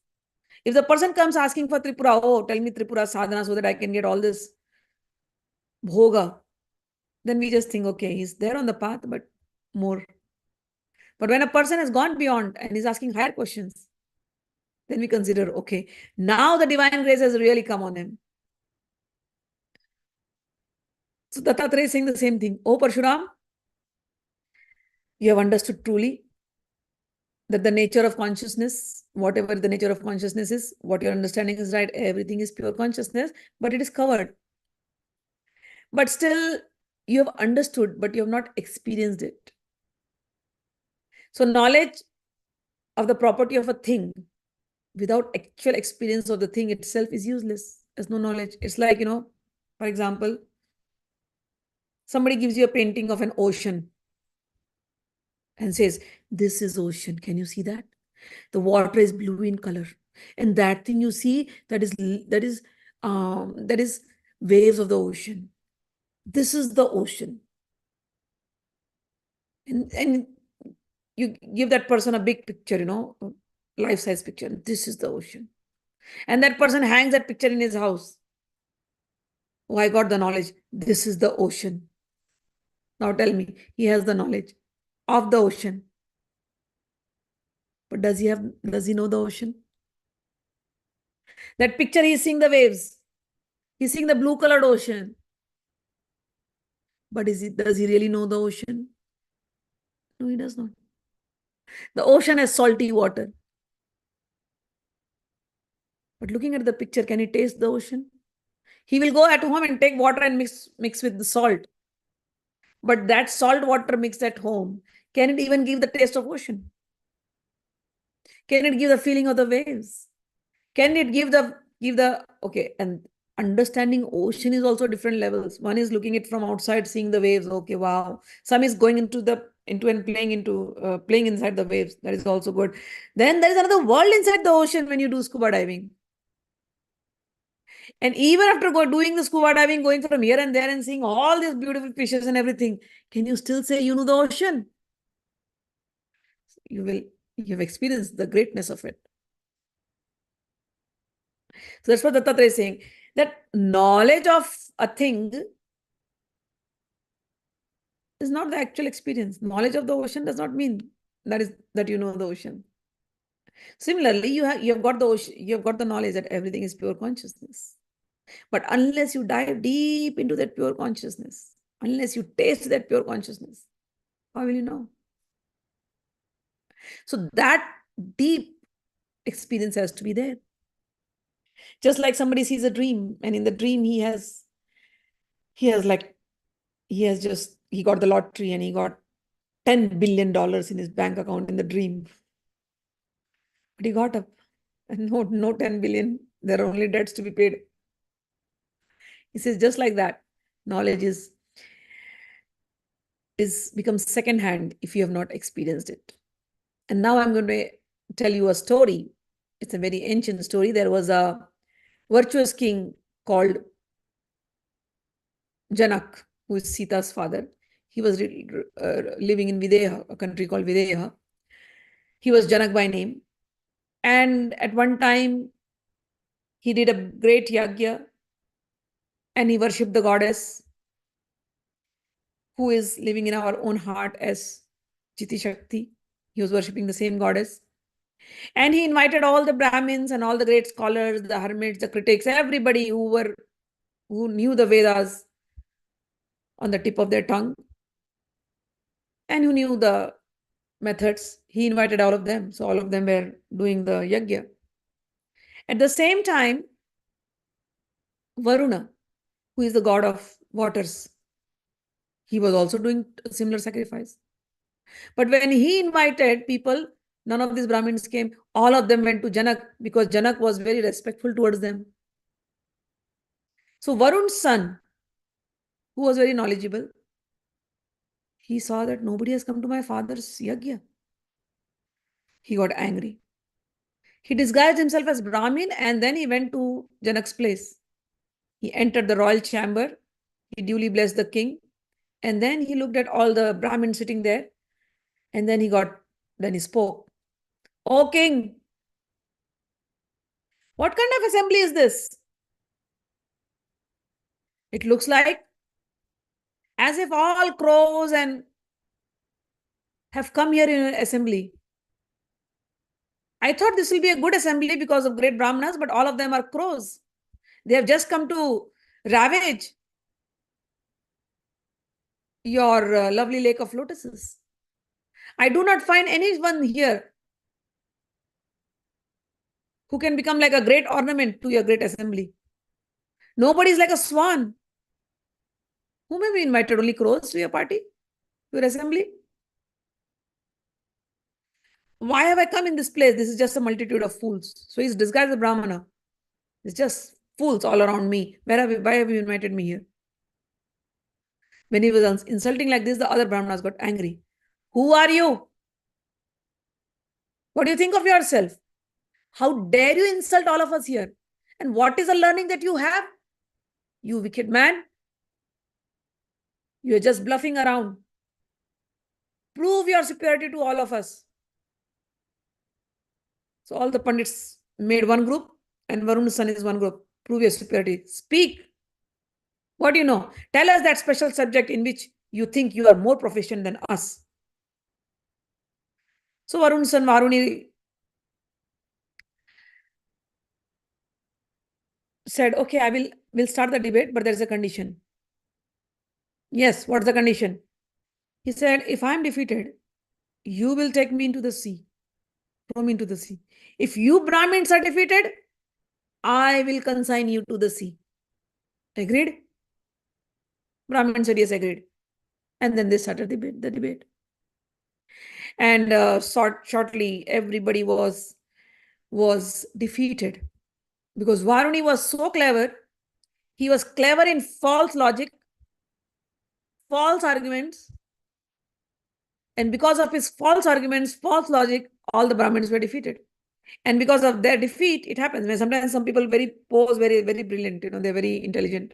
If the person comes asking for Tripura, oh, tell me Tripura sadhana so that I can get all this bhoga, then we just think, okay, he's there on the path, but more. But when a person has gone beyond and is asking higher questions, then we consider, okay, now the divine grace has really come on him. So Dattatreya is saying the same thing. Oh Parshuram, you have understood truly that the nature of consciousness, whatever the nature of consciousness is, what your understanding is right, everything is pure consciousness, but it is covered. But still, you have understood, but you have not experienced it. So knowledge of the property of a thing without actual experience of the thing itself is useless. There's no knowledge. It's like, for example, somebody gives you a painting of an ocean and says, this is ocean. Can you see that? The water is blue in color. And that thing you see, that is waves of the ocean. This is the ocean. And you give that person a big picture, life-size picture. This is the ocean. And that person hangs that picture in his house. Oh, I got the knowledge. This is the ocean. Now tell me, he has the knowledge of the ocean. But does he know the ocean? That picture, he's seeing the waves. He's seeing the blue colored ocean. But does he really know the ocean? No, he does not. The ocean has salty water. But looking at the picture, can he taste the ocean? He will go at home and take water and mix with the salt. But that salt water mixed at home, can it even give the taste of ocean? Can it give the feeling of the waves? Can it give the okay? And understanding ocean is also different levels. One is looking it from outside, seeing the waves. Okay, wow. Some is going into and playing inside the waves. That is also good. Then there is another world inside the ocean when you do scuba diving. And even after doing the scuba diving, going from here and there and seeing all these beautiful fishes and everything, can you still say you know the ocean? You've experienced the greatness of it. So that's what Dattatreya is saying, that knowledge of a thing is not the actual experience. Knowledge of the ocean does not mean that you know the ocean. Similarly, you've got the ocean, you've got the knowledge that everything is pure consciousness. But unless you dive deep into that pure consciousness, unless you taste that pure consciousness, how will you know? So that deep experience has to be there. Just like somebody sees a dream, and in the dream he got the lottery and he got $10 billion in his bank account in the dream. But he got up and no 10 billion. There are only debts to be paid. He says, just like that, knowledge becomes secondhand if you have not experienced it. And now I'm going to tell you a story. It's a very ancient story. There was a virtuous king called Janak, who is Sita's father. He was living in Videha, a country called Videha. He was Janak by name. And at one time, he did a great yagya and he worshipped the goddess who is living in our own heart as Chiti Shakti. He was worshipping the same goddess. And he invited all the Brahmins and all the great scholars, the hermits, the critics, everybody who knew the Vedas on the tip of their tongue and who knew the methods. He invited all of them. So all of them were doing the yagya. At the same time, Varuna, who is the god of waters, he was also doing a similar sacrifice. But when he invited people, none of these Brahmins came. All of them went to Janak because Janak was very respectful towards them. So Varun's son, who was very knowledgeable, he saw that nobody has come to my father's yagya. He got angry. He disguised himself as Brahmin and then he went to Janak's place. He entered the royal chamber. He duly blessed the king. And then he looked at all the Brahmins sitting there. And then he spoke. "O king, what kind of assembly is this? It looks like as if all crows and have come here in an assembly. I thought this will be a good assembly because of great Brahmanas, but all of them are crows. They have just come to ravage. your lovely lake of lotuses. I do not find anyone here who can become like a great ornament to your great assembly. Nobody is like a swan. Whom have you invited? Only crows to your party, to your assembly? Why have I come in this place? This is just a multitude of fools. So he's disguised as a Brahmana. It's just fools all around me. Why have you invited me here? When he was insulting like this, the other Brahmanas got angry. Who are you? What do you think of yourself? How dare you insult all of us here? And what is the learning that you have? You wicked man. You're just bluffing around. Prove your superiority to all of us. So all the Pandits made one group and Varun's son is one group. Prove your superiority. Speak. What do you know? Tell us that special subject in which you think you are more proficient than us. So Varun's son Varuni said, okay, we'll start the debate, but there's a condition. Yes, what's the condition? He said, if I'm defeated, you will take me into the sea. Throw me into the sea. If you Brahmins are defeated, I will consign you to the sea. Agreed? Brahmin said, yes, agreed. And then they started the debate. And shortly, everybody was defeated. Because Varuni was so clever. He was clever in false logic, false arguments. And because of his false arguments, false logic, all the Brahmins were defeated. And because of their defeat, it happens. When sometimes some people pose very, very brilliant, they're very intelligent.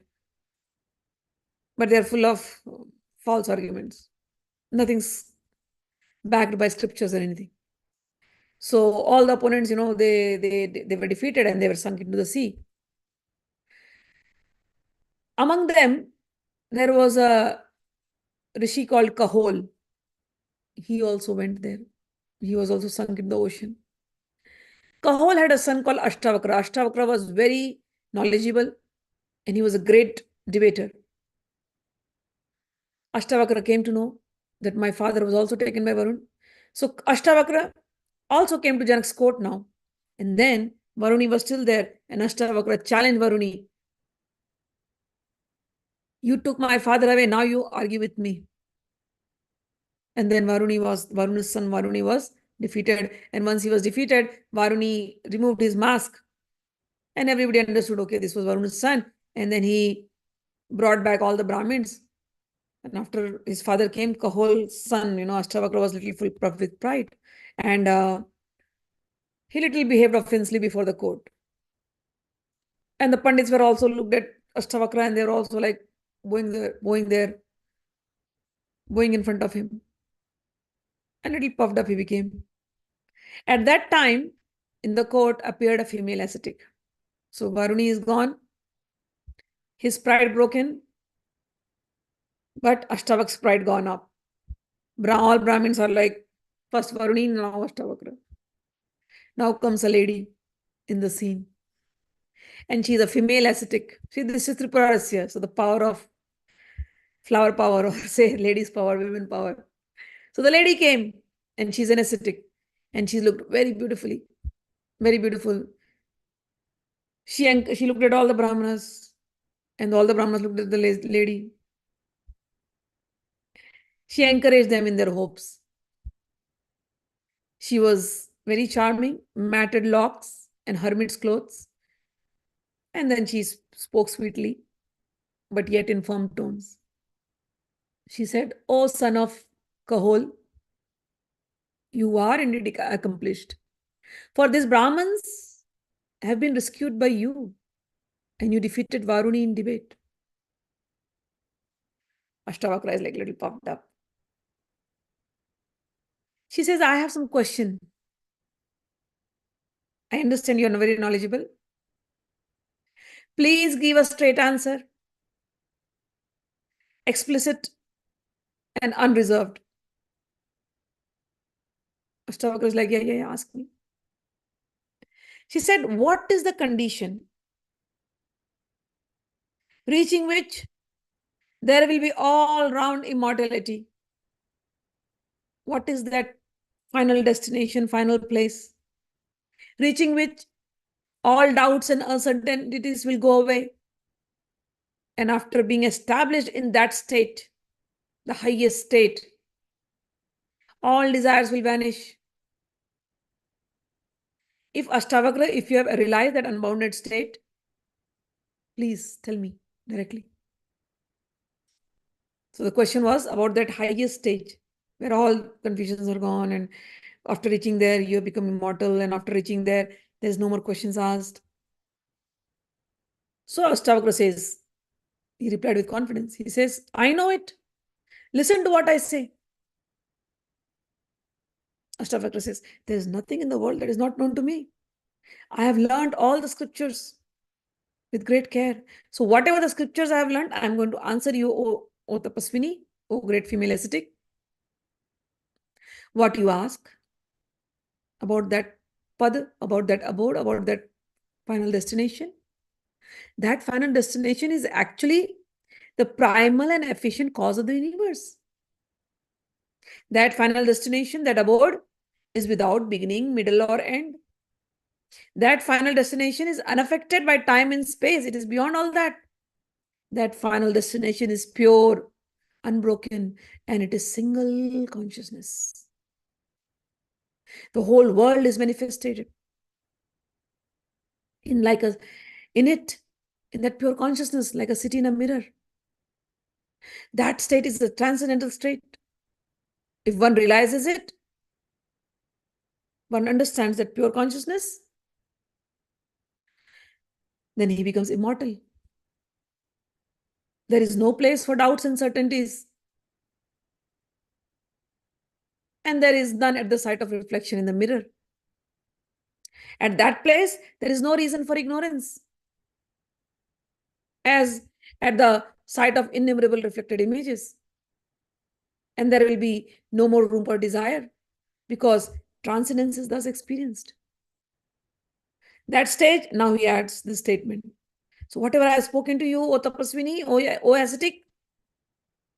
But they're full of false arguments. Nothing's backed by scriptures or anything. So all the opponents, they were defeated and they were sunk into the sea. Among them, there was a rishi called Kahol. He also went there. He was also sunk in the ocean. Kahol had a son called Ashtravakr. Ashtravakr was very knowledgeable and he was a great debater. Ashtravakra came to know that my father was also taken by Varun. So Ashtravakra also came to Janak's court now. And then Varuni was still there and Ashtravakra challenged Varuni. You took my father away, now you argue with me. And then Varuna's son Varuni was defeated. And once he was defeated, Varuni removed his mask. And everybody understood, okay, this was Varuna's son. And then he brought back all the Brahmins. And after his father came, Kahol's son, Ashtravakra was little full with pride. And he little behaved offensively before the court. And the Pandits were also looked at Ashtravakra and they were also like bowing in front of him. And little puffed up he became. At that time, in the court appeared a female ascetic. So Varuni is gone. His pride broken. But Ashtavak's pride gone up. All Brahmins are like, first Varuni, now Ashtavakra. Now comes a lady in the scene. And she is a female ascetic. See, this is Tripura Rahasya. So the power of flower power, or say ladies' power, women power. So the lady came and she's an ascetic. And she looked very beautifully. Very beautiful. She looked at all the Brahmanas. And all the Brahmanas looked at the lady. She encouraged them in their hopes. She was very charming, matted locks and hermit's clothes. And then she spoke sweetly, but yet in firm tones. She said, "O son of Kahol, you are indeed accomplished. For these Brahmins have been rescued by you, and you defeated Varuni in debate." Ashtavakra is like a little puffed up. She says, "I have some question. I understand you are very knowledgeable. Please give a straight answer, explicit and unreserved." Ashtavakra is like, yeah, ask me. She said, what is the condition reaching which There will be all-round immortality. What is that final destination, final place, reaching which all doubts and uncertainties will go away? And after being established in that state, the highest state, all desires will vanish. If Ashtavakra, if you have realized that unbounded state, please tell me directly. So the question was about that highest stage where all confusions are gone, and after reaching there, you become immortal, and after reaching there, there's no more questions asked. So Ashtavakra says, he replied with confidence. He says, I know it. Listen to what I say. Ashtavakra says, there is nothing in the world that is not known to me. I have learned all the scriptures with great care. So whatever the scriptures I have learned, I am going to answer you, O Tapaswini, O great female ascetic. What you ask about that pad, about that abode, about that final destination. That final destination is actually the primal and efficient cause of the universe. That final destination, that abode, is without beginning, middle, or end. That final destination is unaffected by time and space. It is beyond all that. That final destination is pure, unbroken, and it is single consciousness. The whole world is manifested in that pure consciousness, like a city in a mirror. That state is the transcendental state. If one realizes it, one understands that pure consciousness, then he becomes immortal. There is no place for doubts and certainties. And there is none at the sight of reflection in the mirror. At that place, there is no reason for ignorance, as at the sight of innumerable reflected images. And there will be no more room for desire, because transcendence is thus experienced. That stage, now he adds this statement. So whatever I have spoken to you, O Tapaswini, O ascetic,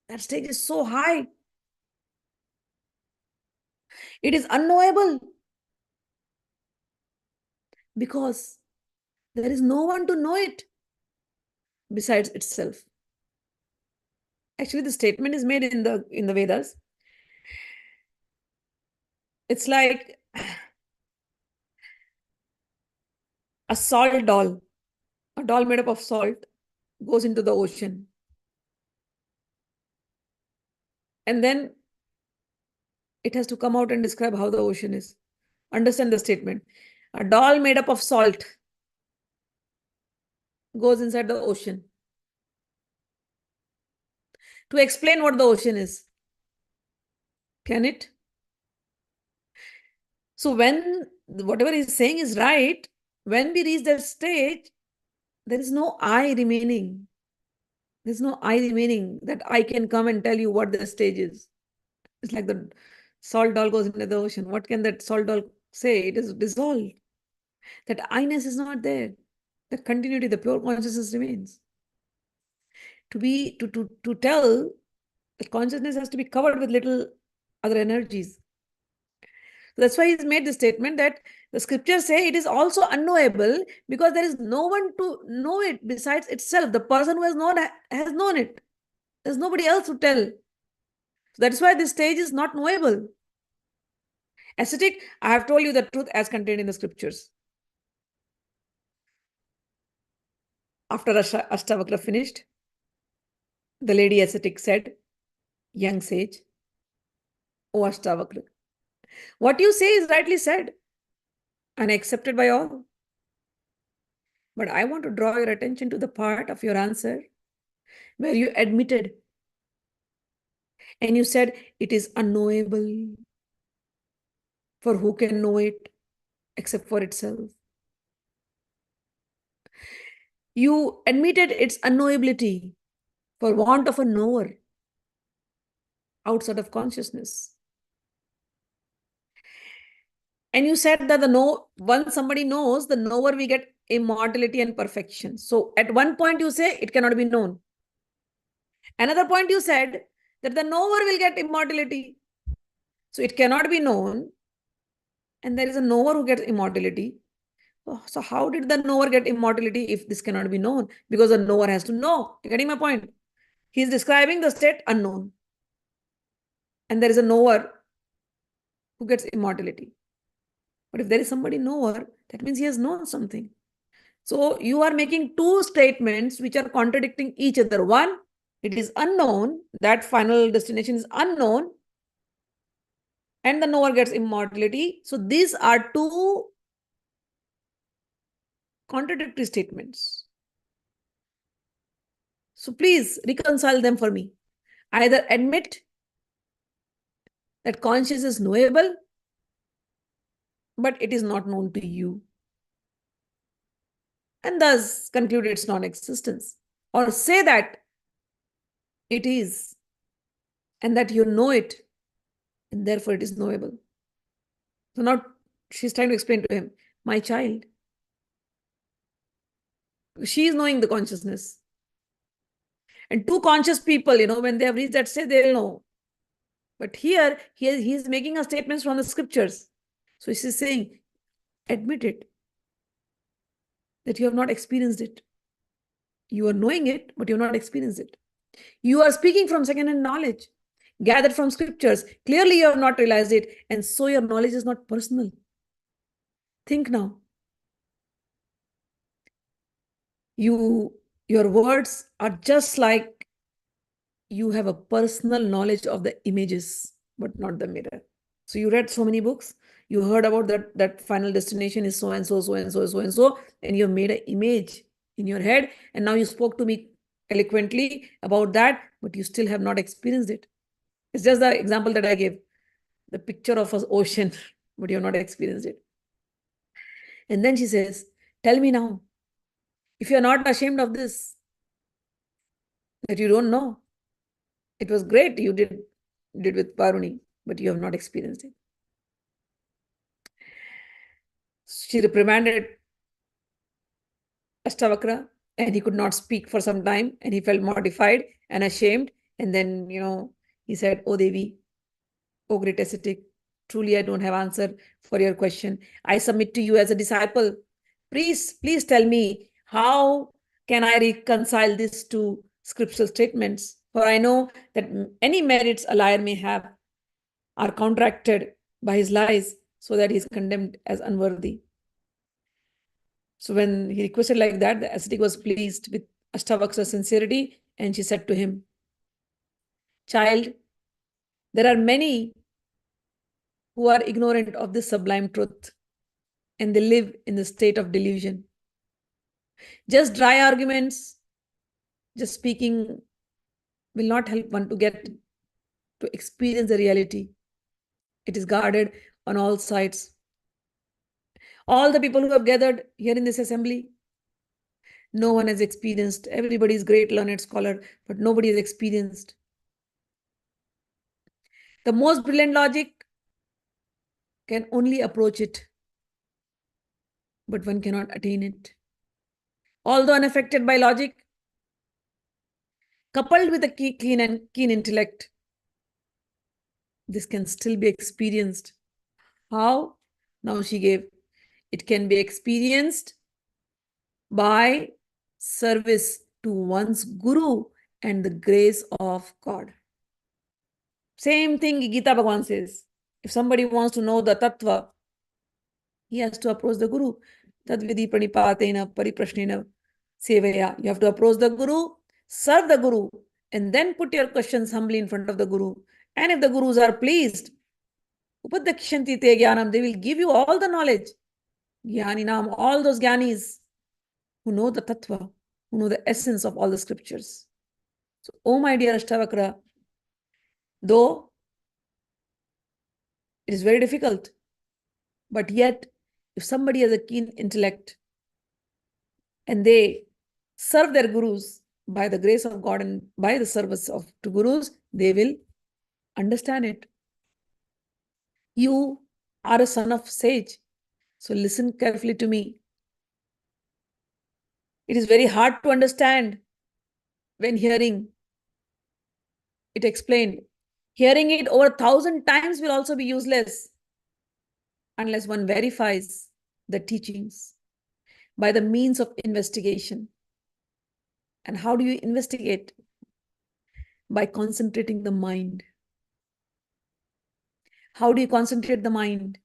that stage is so high. It is unknowable, because there is no one to know it besides itself. Actually, the statement is made in the Vedas. It's like a salt doll, a doll made up of salt, goes into the ocean. And then it has to come out and describe how the ocean is. Understand the statement. A doll made up of salt goes inside the ocean to explain what the ocean is. Can it? So when whatever he's saying is right, when we reach that stage, there is no I remaining. There's no I remaining that I can come and tell you what the stage is. It's like the salt doll goes into the ocean. What can that salt doll say? It is dissolved. That I-ness is not there. The continuity, the pure consciousness remains. To tell that consciousness has to be covered with little other energies. So that's why he's made the statement that the scriptures say it is also unknowable, because there is no one to know it besides itself. The person who has known it. There's nobody else to tell. So that is why this stage is not knowable. Ascetic, I have told you the truth as contained in the scriptures. After Ashtavakra finished, the lady ascetic said, young sage, O Ashtavakra, what you say is rightly said and accepted by all. But I want to draw your attention to the part of your answer where you admitted and you said it is unknowable. For who can know it except for itself? You admitted its unknowability for want of a knower outside of consciousness. And you said that once somebody knows, the knower, we get immortality and perfection. So at one point you say it cannot be known. Another point you said that the knower will get immortality. So it cannot be known, and there is a knower who gets immortality. So how did the knower get immortality if this cannot be known? Because the knower has to know. You're getting my point? He's describing the state unknown. And there is a knower who gets immortality. But if there is somebody knower, that means he has known something. So you are making two statements which are contradicting each other. One, it is unknown, that final destination is unknown, and the knower gets immortality. So these are two contradictory statements. So please reconcile them for me. Either admit that conscious is knowable, but it is not known to you, and thus conclude its non-existence. Or say that it is, and that you know it, and therefore it is knowable. So now she's trying to explain to him, my child, she is knowing the consciousness. And two conscious people, when they have reached that state, they'll know. But here, he is making a statements from the scriptures. So she's saying, admit it, that you have not experienced it. You are knowing it, but you have not experienced it. You are speaking from second-hand knowledge, gathered from scriptures. Clearly, you have not realized it, and so your knowledge is not personal. Think now. Your words are just like you have a personal knowledge of the images, but not the mirror. So you read so many books, you heard about that final destination is so and so, so and so, so and so, and you made an image in your head, and now you spoke to me eloquently about that, but you still have not experienced it. It's just the example that I gave, the picture of an ocean, but you have not experienced it. And then she says, tell me now, if you're not ashamed of this, that you don't know, it was great you did with Paruni, but you have not experienced it. She reprimanded Ashtravakra, and he could not speak for some time, and he felt mortified and ashamed. And then, he said, oh Devi, oh great ascetic, truly I don't have answer for your question. I submit to you as a disciple. Please tell me, how can I reconcile these two scriptural statements? For I know that any merits a liar may have are counteracted by his lies, so that he is condemned as unworthy. So when he requested like that, the ascetic was pleased with Ashtavakra's sincerity, and she said to him, child, there are many who are ignorant of this sublime truth, and they live in the state of delusion. Just dry arguments, just speaking will not help one to get to experience the reality. It is guarded on all sides. All the people who have gathered here in this assembly, no one has experienced. Everybody is great learned scholar, but nobody has experienced. The most brilliant logic can only approach it, but one cannot attain it. Although unaffected by logic, coupled with a keen intellect, this can still be experienced. How? Now she gave. It can be experienced by service to one's Guru and the grace of God. Same thing Gita Bhagwan says. If somebody wants to know the Tattva, he has to approach the Guru. Tadvidi pranipatena pariprashnena sevaya. You have to approach the Guru, serve the Guru, and then put your questions humbly in front of the Guru. And if the Gurus are pleased, upadakshanti te jnanam, they will give you all the knowledge. Jnaninam, all those jnanis who know the Tattva, who know the essence of all the scriptures. So, oh my dear Ashtavakra, though it is very difficult, but yet if somebody has a keen intellect and they serve their gurus by the grace of God and by the service to gurus, they will understand it. You are a son of sage, so listen carefully to me. It is very hard to understand when hearing It explained, hearing it over 1,000 times will also be useless unless one verifies the teachings by the means of investigation. And how do you investigate? By concentrating the mind. How do you concentrate the mind?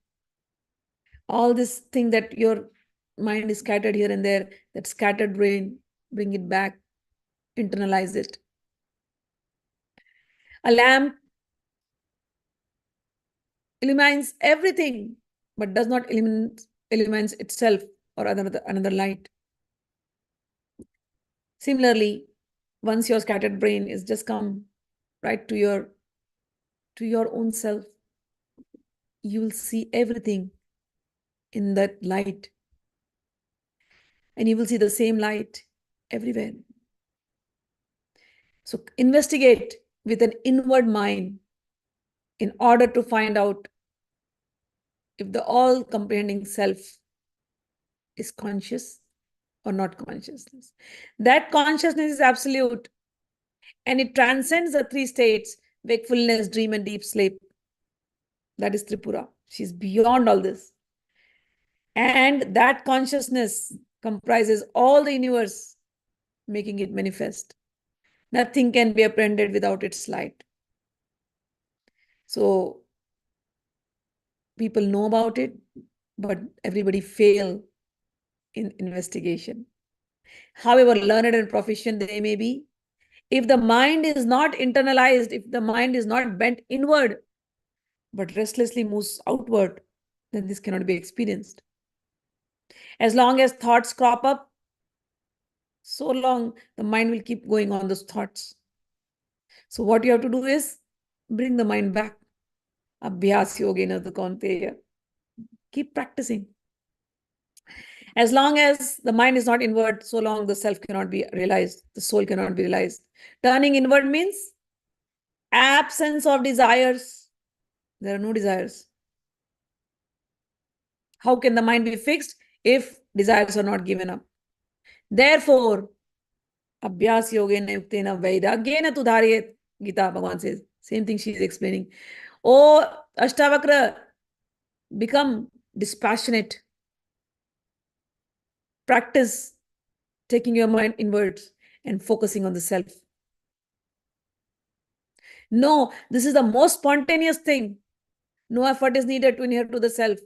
All this thing that your mind is scattered here and there, that scattered brain, bring it back, internalize it. A lamp illumines everything, but does not illumines itself or another light. Similarly, once your scattered brain is just come right to your own self, you will see everything in that light, and you will see the same light everywhere. So investigate with an inward mind in order to find out if the all comprehending self is conscious or not consciousness. That consciousness is absolute, and it transcends the three states: wakefulness, dream, and deep sleep. That is Tripura. She's beyond all this. And that consciousness comprises all the universe, making it manifest. Nothing can be apprehended without its light. So people know about it, but everybody fail in investigation. However learned and proficient they may be, if the mind is not internalized, if the mind is not bent inward, but restlessly moves outward, then this cannot be experienced. As long as thoughts crop up, so long the mind will keep going on those thoughts. So what you have to do is bring the mind back. Abhyas yogena tu kaunteya. Keep practicing. As long as the mind is not inward, so long the self cannot be realized, the soul cannot be realized. Turning inward means absence of desires. There are no desires. How can the mind be fixed if desires are not given up? Therefore, Abhyas yogena yuktena vairagyena tu dharyet. Gita Bhagavan says. Same thing she is explaining. Oh, Ashtravakr, become dispassionate. Practice taking your mind inwards and focusing on the self. No, this is the most spontaneous thing. No effort is needed to inherit to the self.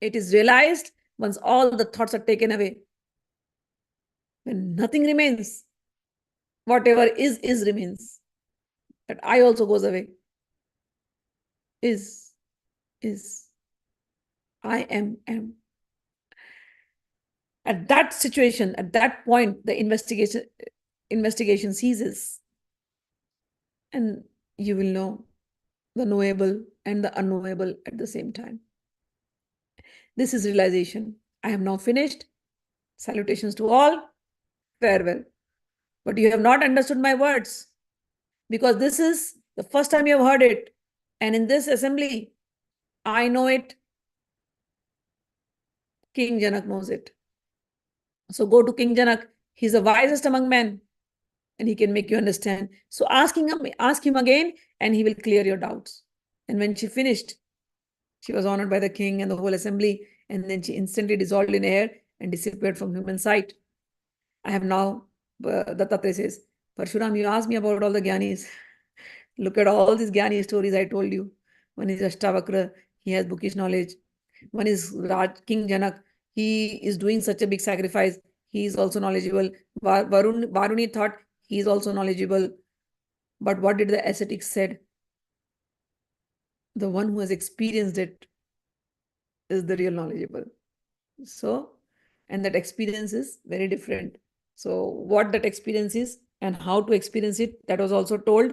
It is realized once all the thoughts are taken away. When nothing remains, whatever is remains. That I also goes away. Is. I am. At that situation, at that point, the investigation ceases. And you will know the knowable and the unknowable at the same time. This is realization. I have now finished. Salutations to all. Farewell. But you have not understood my words, because this is the first time you have heard it. And in this assembly, I know it. King Janak knows it. So go to King Janak. He's the wisest among men, and he can make you understand. So ask him again, and he will clear your doubts. And when she finished, she was honored by the king and the whole assembly, and then she instantly dissolved in air and disappeared from human sight. I have now, Dattatreya says, Parshuram, you asked me about all the Gyanis. Look at all these Gyani stories I told you. One is Ashtravakra, he has bookish knowledge. One is King Janak, he is doing such a big sacrifice. He is also knowledgeable. Varuni thought he is also knowledgeable. But what did the ascetics said? The one who has experienced it is the real knowledgeable. So, and that experience is very different. So what that experience is and how to experience it, that was also told.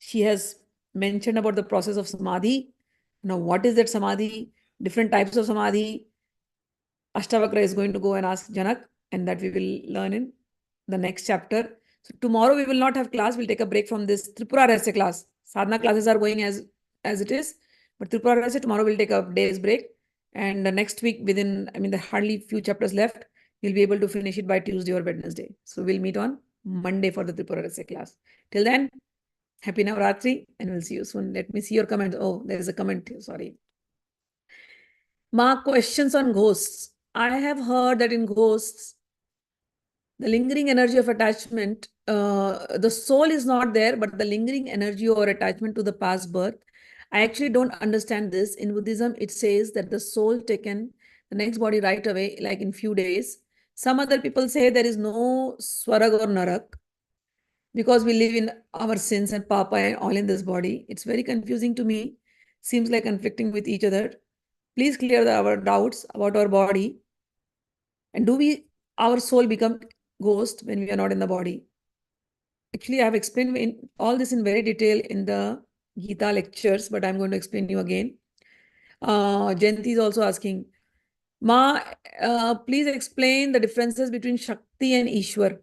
She has mentioned about the process of samadhi. Now, what is that samadhi? Different types of samadhi. Ashtavakra is going to go and ask Janak, and that we will learn in the next chapter. So tomorrow we will not have class. We'll take a break from this Tripura Rahasya class. Sadhana classes are going as it is, but Tripura Rahasya, tomorrow we'll take a day's break. And the next week, there are hardly few chapters left. We'll be able to finish it by Tuesday or Wednesday. So we'll meet on Monday for the Tripura Rahasya class. Till then, Happy Navratri, and we'll see you soon. Let me see your comment. Oh, there is a comment here. Sorry. Ma, questions on ghosts. I have heard that in ghosts, the lingering energy of attachment, the soul is not there, but the lingering energy or attachment to the past birth. I actually don't understand this. In Buddhism, it says that the soul taken the next body right away, like in few days. Some other people say there is no swarag or narak because we live in our sins and papa and all in this body. It's very confusing to me. Seems like conflicting with each other. Please clear our doubts about our body. And do our soul become ghost when we are not in the body? Actually, I have explained all this in very detail in the Gita lectures, but I'm going to explain you again. Jayanti is also asking, Ma, please explain the differences between Shakti and Ishwar.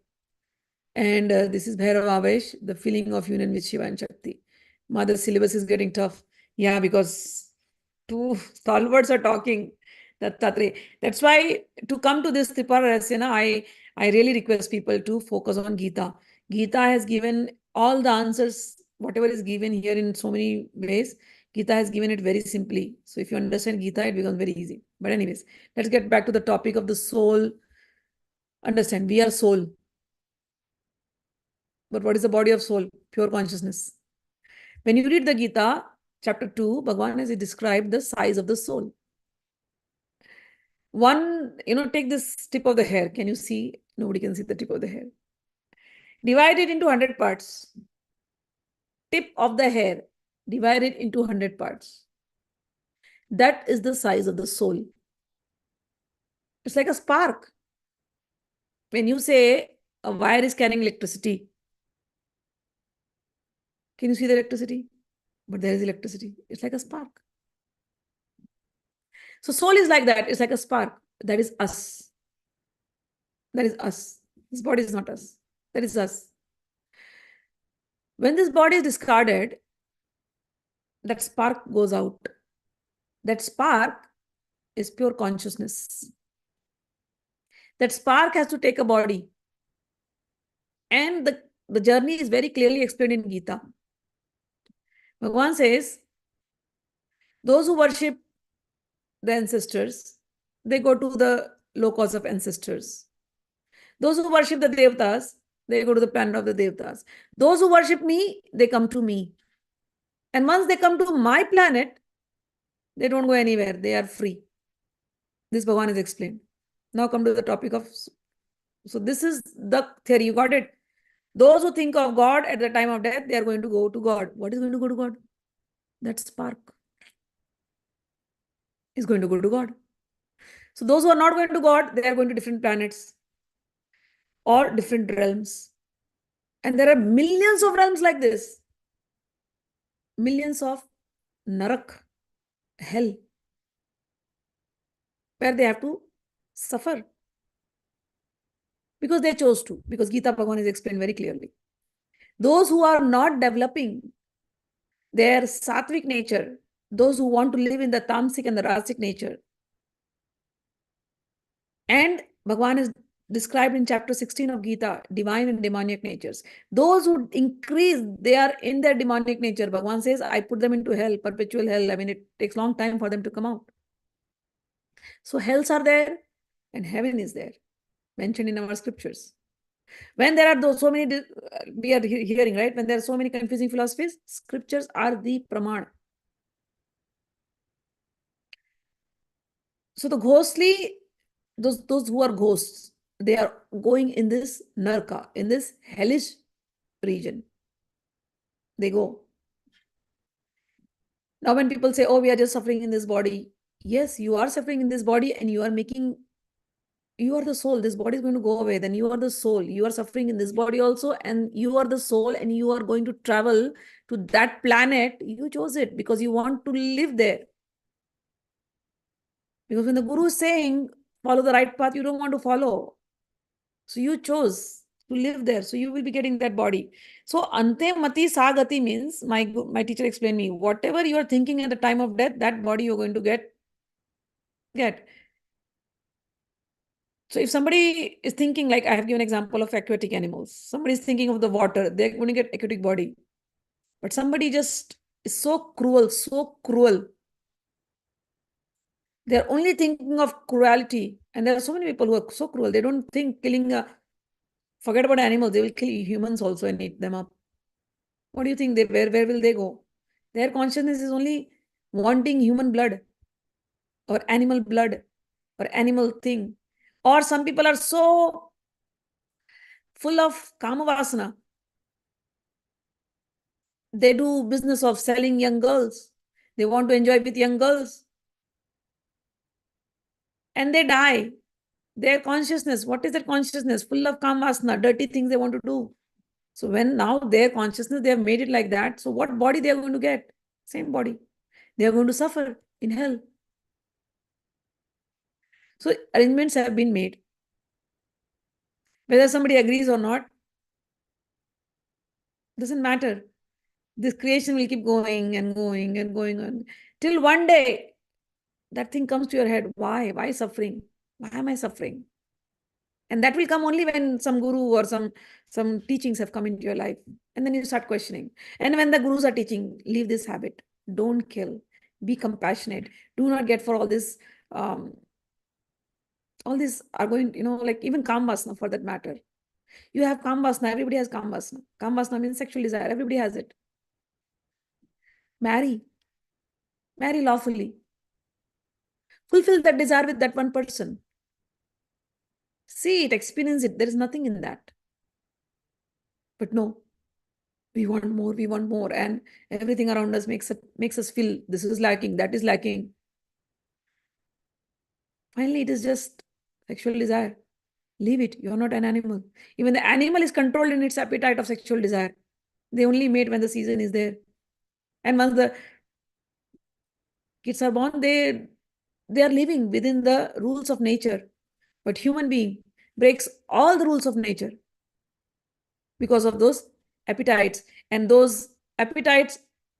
And this is Bhairav Avesh, the feeling of union with Shiva and Shakti. Ma, the syllabus is getting tough. Yeah, because two stalwarts are talking. Dattatreya. That's why to come to this Tripura Rahasya, I really request people to focus on Gita. Gita has given all the answers, whatever is given here in so many ways. Gita has given it very simply. So if you understand Gita, it becomes very easy. But anyways, let's get back to the topic of the soul. Understand, we are soul. But what is the body of soul? Pure consciousness. When you read the Gita, chapter 2, Bhagavan has described the size of the soul. One, take this tip of the hair. Can you see? Nobody can see the tip of the hair. Divide it into 100 parts. Tip of the hair. Divide it into 100 parts. That is the size of the soul. It's like a spark. When you say a wire is carrying electricity, can you see the electricity? But there is electricity. It's like a spark. So soul is like that. It's like a spark. That is us. That is us. This body is not us. That is us. When this body is discarded, that spark goes out. That spark is pure consciousness. That spark has to take a body. And the journey is very clearly explained in Gita. Bhagavan says, those who worship the ancestors, they go to the lokas of ancestors. Those who worship the devtas, they go to the planet of the devtas. Those who worship me, they come to me. And once they come to my planet, they don't go anywhere. They are free. This Bhagavan is explained. Now come to the topic of... So this is the theory. You got it? Those who think of God at the time of death, they are going to go to God. What is going to go to God? That spark is going to go to God. So those who are not going to God, they are going to different planets or different realms. And there are millions of realms like this. Millions of narak, hell, where they have to suffer. Because they chose to. Because Gita Bhagavan is explained very clearly. Those who are not developing their sattvic nature, those who want to live in the tamasic and the rasic nature. And Bhagavan is described in chapter 16 of Gita, divine and demonic natures. Those who increase, they are in their demonic nature. Bhagavan says, I put them into hell, perpetual hell. I mean, it takes long time for them to come out. So hells are there and heaven is there, mentioned in our scriptures. When there are so many, we are hearing, right? When there are so many confusing philosophies, scriptures are the praman. So the ghostly, those who are ghosts, they are going in this narka, in this hellish region. They go. Now when people say, oh, we are just suffering in this body. Yes, you are suffering in this body and you are the soul. This body is going to go away. Then you are the soul. You are suffering in this body also. And you are the soul and you are going to travel to that planet. You chose it because you want to live there. Because when the Guru is saying, follow the right path, you don't want to follow. So you chose to live there. So you will be getting that body. So ante mati sagati means, my teacher explained me, whatever you are thinking at the time of death, that body you're going to get. So if somebody is thinking, like I have given example of aquatic animals, somebody is thinking of the water, they're going to get aquatic body. But somebody just is so cruel, so cruel. They're only thinking of cruelty. And there are so many people who are so cruel. They don't think killing forget about animals. They will kill humans also and eat them up. What do you think? Where will they go? Their consciousness is only wanting human blood or animal blood or animal thing. Or some people are so full of kama vasana. They do business of selling young girls. They want to enjoy with young girls. And they die. Their consciousness, what is their consciousness? Full of kama vasana, dirty things they want to do. So when now their consciousness, they have made it like that. So what body they are going to get? Same body. They are going to suffer in hell. So arrangements have been made. Whether somebody agrees or not, doesn't matter. This creation will keep going and going and going on till one day that thing comes to your head. Why? Why suffering? Why am I suffering? And that will come only when some guru or some teachings have come into your life. And then you start questioning. And when the gurus are teaching, leave this habit. Don't kill. Be compassionate. Do not get for all this. All these are going, like even Kamvasana for that matter. You have Kamvasana. Everybody has Kamvasana. Kamvasana means sexual desire. Everybody has it. Marry. Marry lawfully. Fulfill that desire with that one person. See it, experience it. There is nothing in that. But no, we want more, and everything around us makes us feel this is lacking, that is lacking. Finally, it is just sexual desire. Leave it. You are not an animal. Even the animal is controlled in its appetite of sexual desire. They only mate when the season is there. And once the kids are born, they are living within the rules of nature. But human being breaks all the rules of nature because of those appetites. And those appetites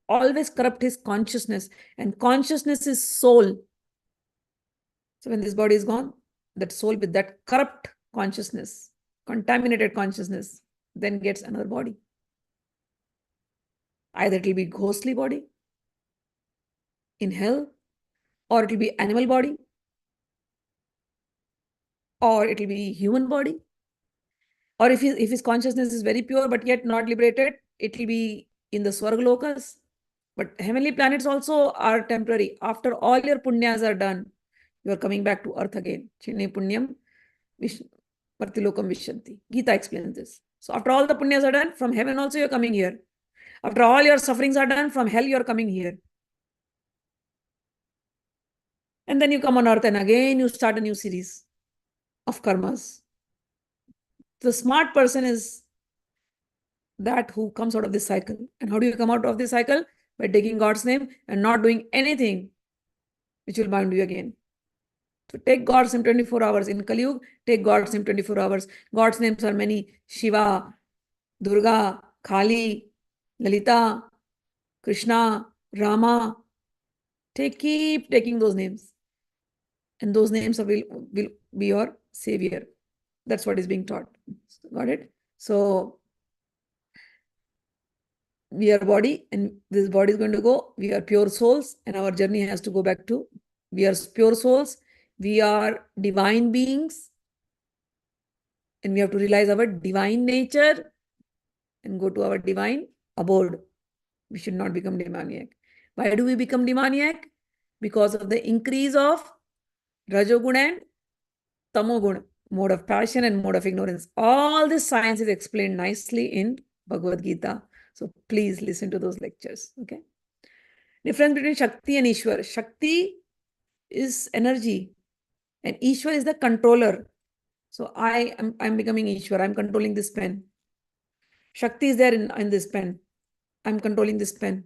always corrupt his consciousness. And consciousness is soul. So when this body is gone, that soul with that corrupt consciousness, contaminated consciousness, then gets another body. Either it will be ghostly body in hell, or it will be animal body, or it will be human body. Or if his consciousness is very pure but yet not liberated, it will be in the Swargalokas. But heavenly planets also are temporary. After all your punyas are done, you are coming back to earth again. Chine punyam partilokam vishyanti. Gita explains this. So after all the punyas are done, from heaven also you are coming here. After all your sufferings are done, from hell you are coming here. And then you come on earth and again you start a new series of karmas. The smart person is that who comes out of this cycle. And how do you come out of this cycle? By taking God's name and not doing anything which will bind you again. So take God's name 24 hours. In Kali Yuga, take God's name 24 hours. God's names are many. Shiva, Durga, Kali, Lalita, Krishna, Rama. Keep taking those names. And those names will be your savior. That's what is being taught. Got it? So we are body, and this body is going to go. We are pure souls, and our journey has to go back to, we are pure souls. We are divine beings, and we have to realize our divine nature and go to our divine abode. We should not become demoniac. Why do we become demoniac? Because of the increase of Rajogun and Tamogun, mode of passion and mode of ignorance. All this science is explained nicely in Bhagavad Gita. So please listen to those lectures. Okay. Difference between Shakti and Ishwar. Shakti is energy, and Ishwar is the controller. So I'm becoming Ishwar. I'm controlling this pen. Shakti is there in this pen. I'm controlling this pen.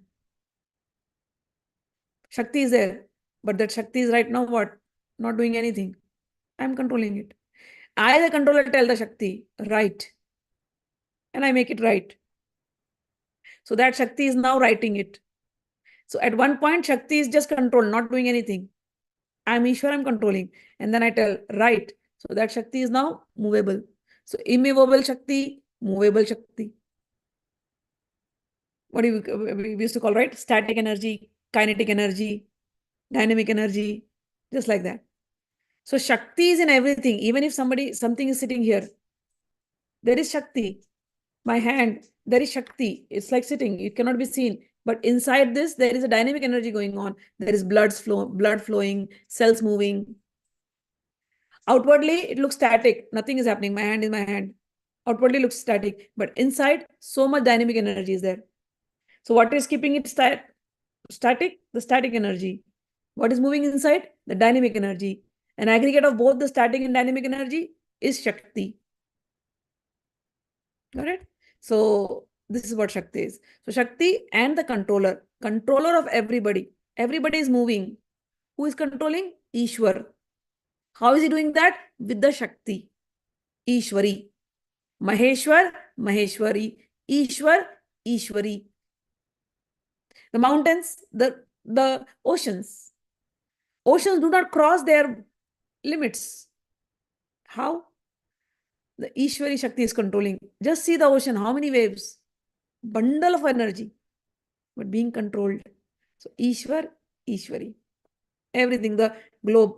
Shakti is there, but that Shakti is right now what? Not doing anything. I'm controlling it. I, the controller, tell the Shakti, right. And I make it right. So that Shakti is now writing it. So at one point, Shakti is just control, not doing anything. I'm Ishwar, I'm controlling. And then I tell, right. So that Shakti is now movable. So immovable Shakti, movable Shakti. what do we used to call, right? Static energy, kinetic energy, dynamic energy, just like that. So Shakti is in everything. Even if something is sitting here, there is Shakti. My hand, there is Shakti. It's like sitting, it cannot be seen. But inside this, there is a dynamic energy going on. There is blood flowing, cells moving. Outwardly, it looks static. Nothing is happening. My hand is my hand. Outwardly looks static. But inside, so much dynamic energy is there. So what is keeping it static? The static energy. What is moving inside? The dynamic energy. An aggregate of both the static and dynamic energy is Shakti. Got it? So this is what Shakti is. So Shakti and the controller of everybody. Everybody is moving. Who is controlling? Ishwar. How is he doing that? With the Shakti. Ishwari. Maheshwar, Maheshwari. Ishwar, Ishwari. The mountains, the oceans. Oceans do not cross their limits. How? The Ishwari Shakti is controlling. Just see the ocean. How many waves? Bundle of energy, but being controlled. So Ishwar, Ishwari. Everything, the globe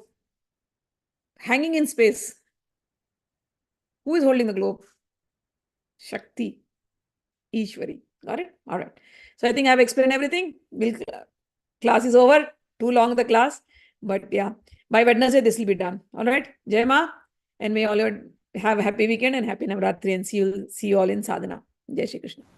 hanging in space. Who is holding the globe? Shakti, Ishwari. Got it? All right. So I think I've explained everything. Class is over. Too long the class. But yeah, by Wednesday, this will be done. All right. Jai Ma. And may all you have a happy weekend and happy Navratri, and see you all in sadhana. Jai Shri Krishna.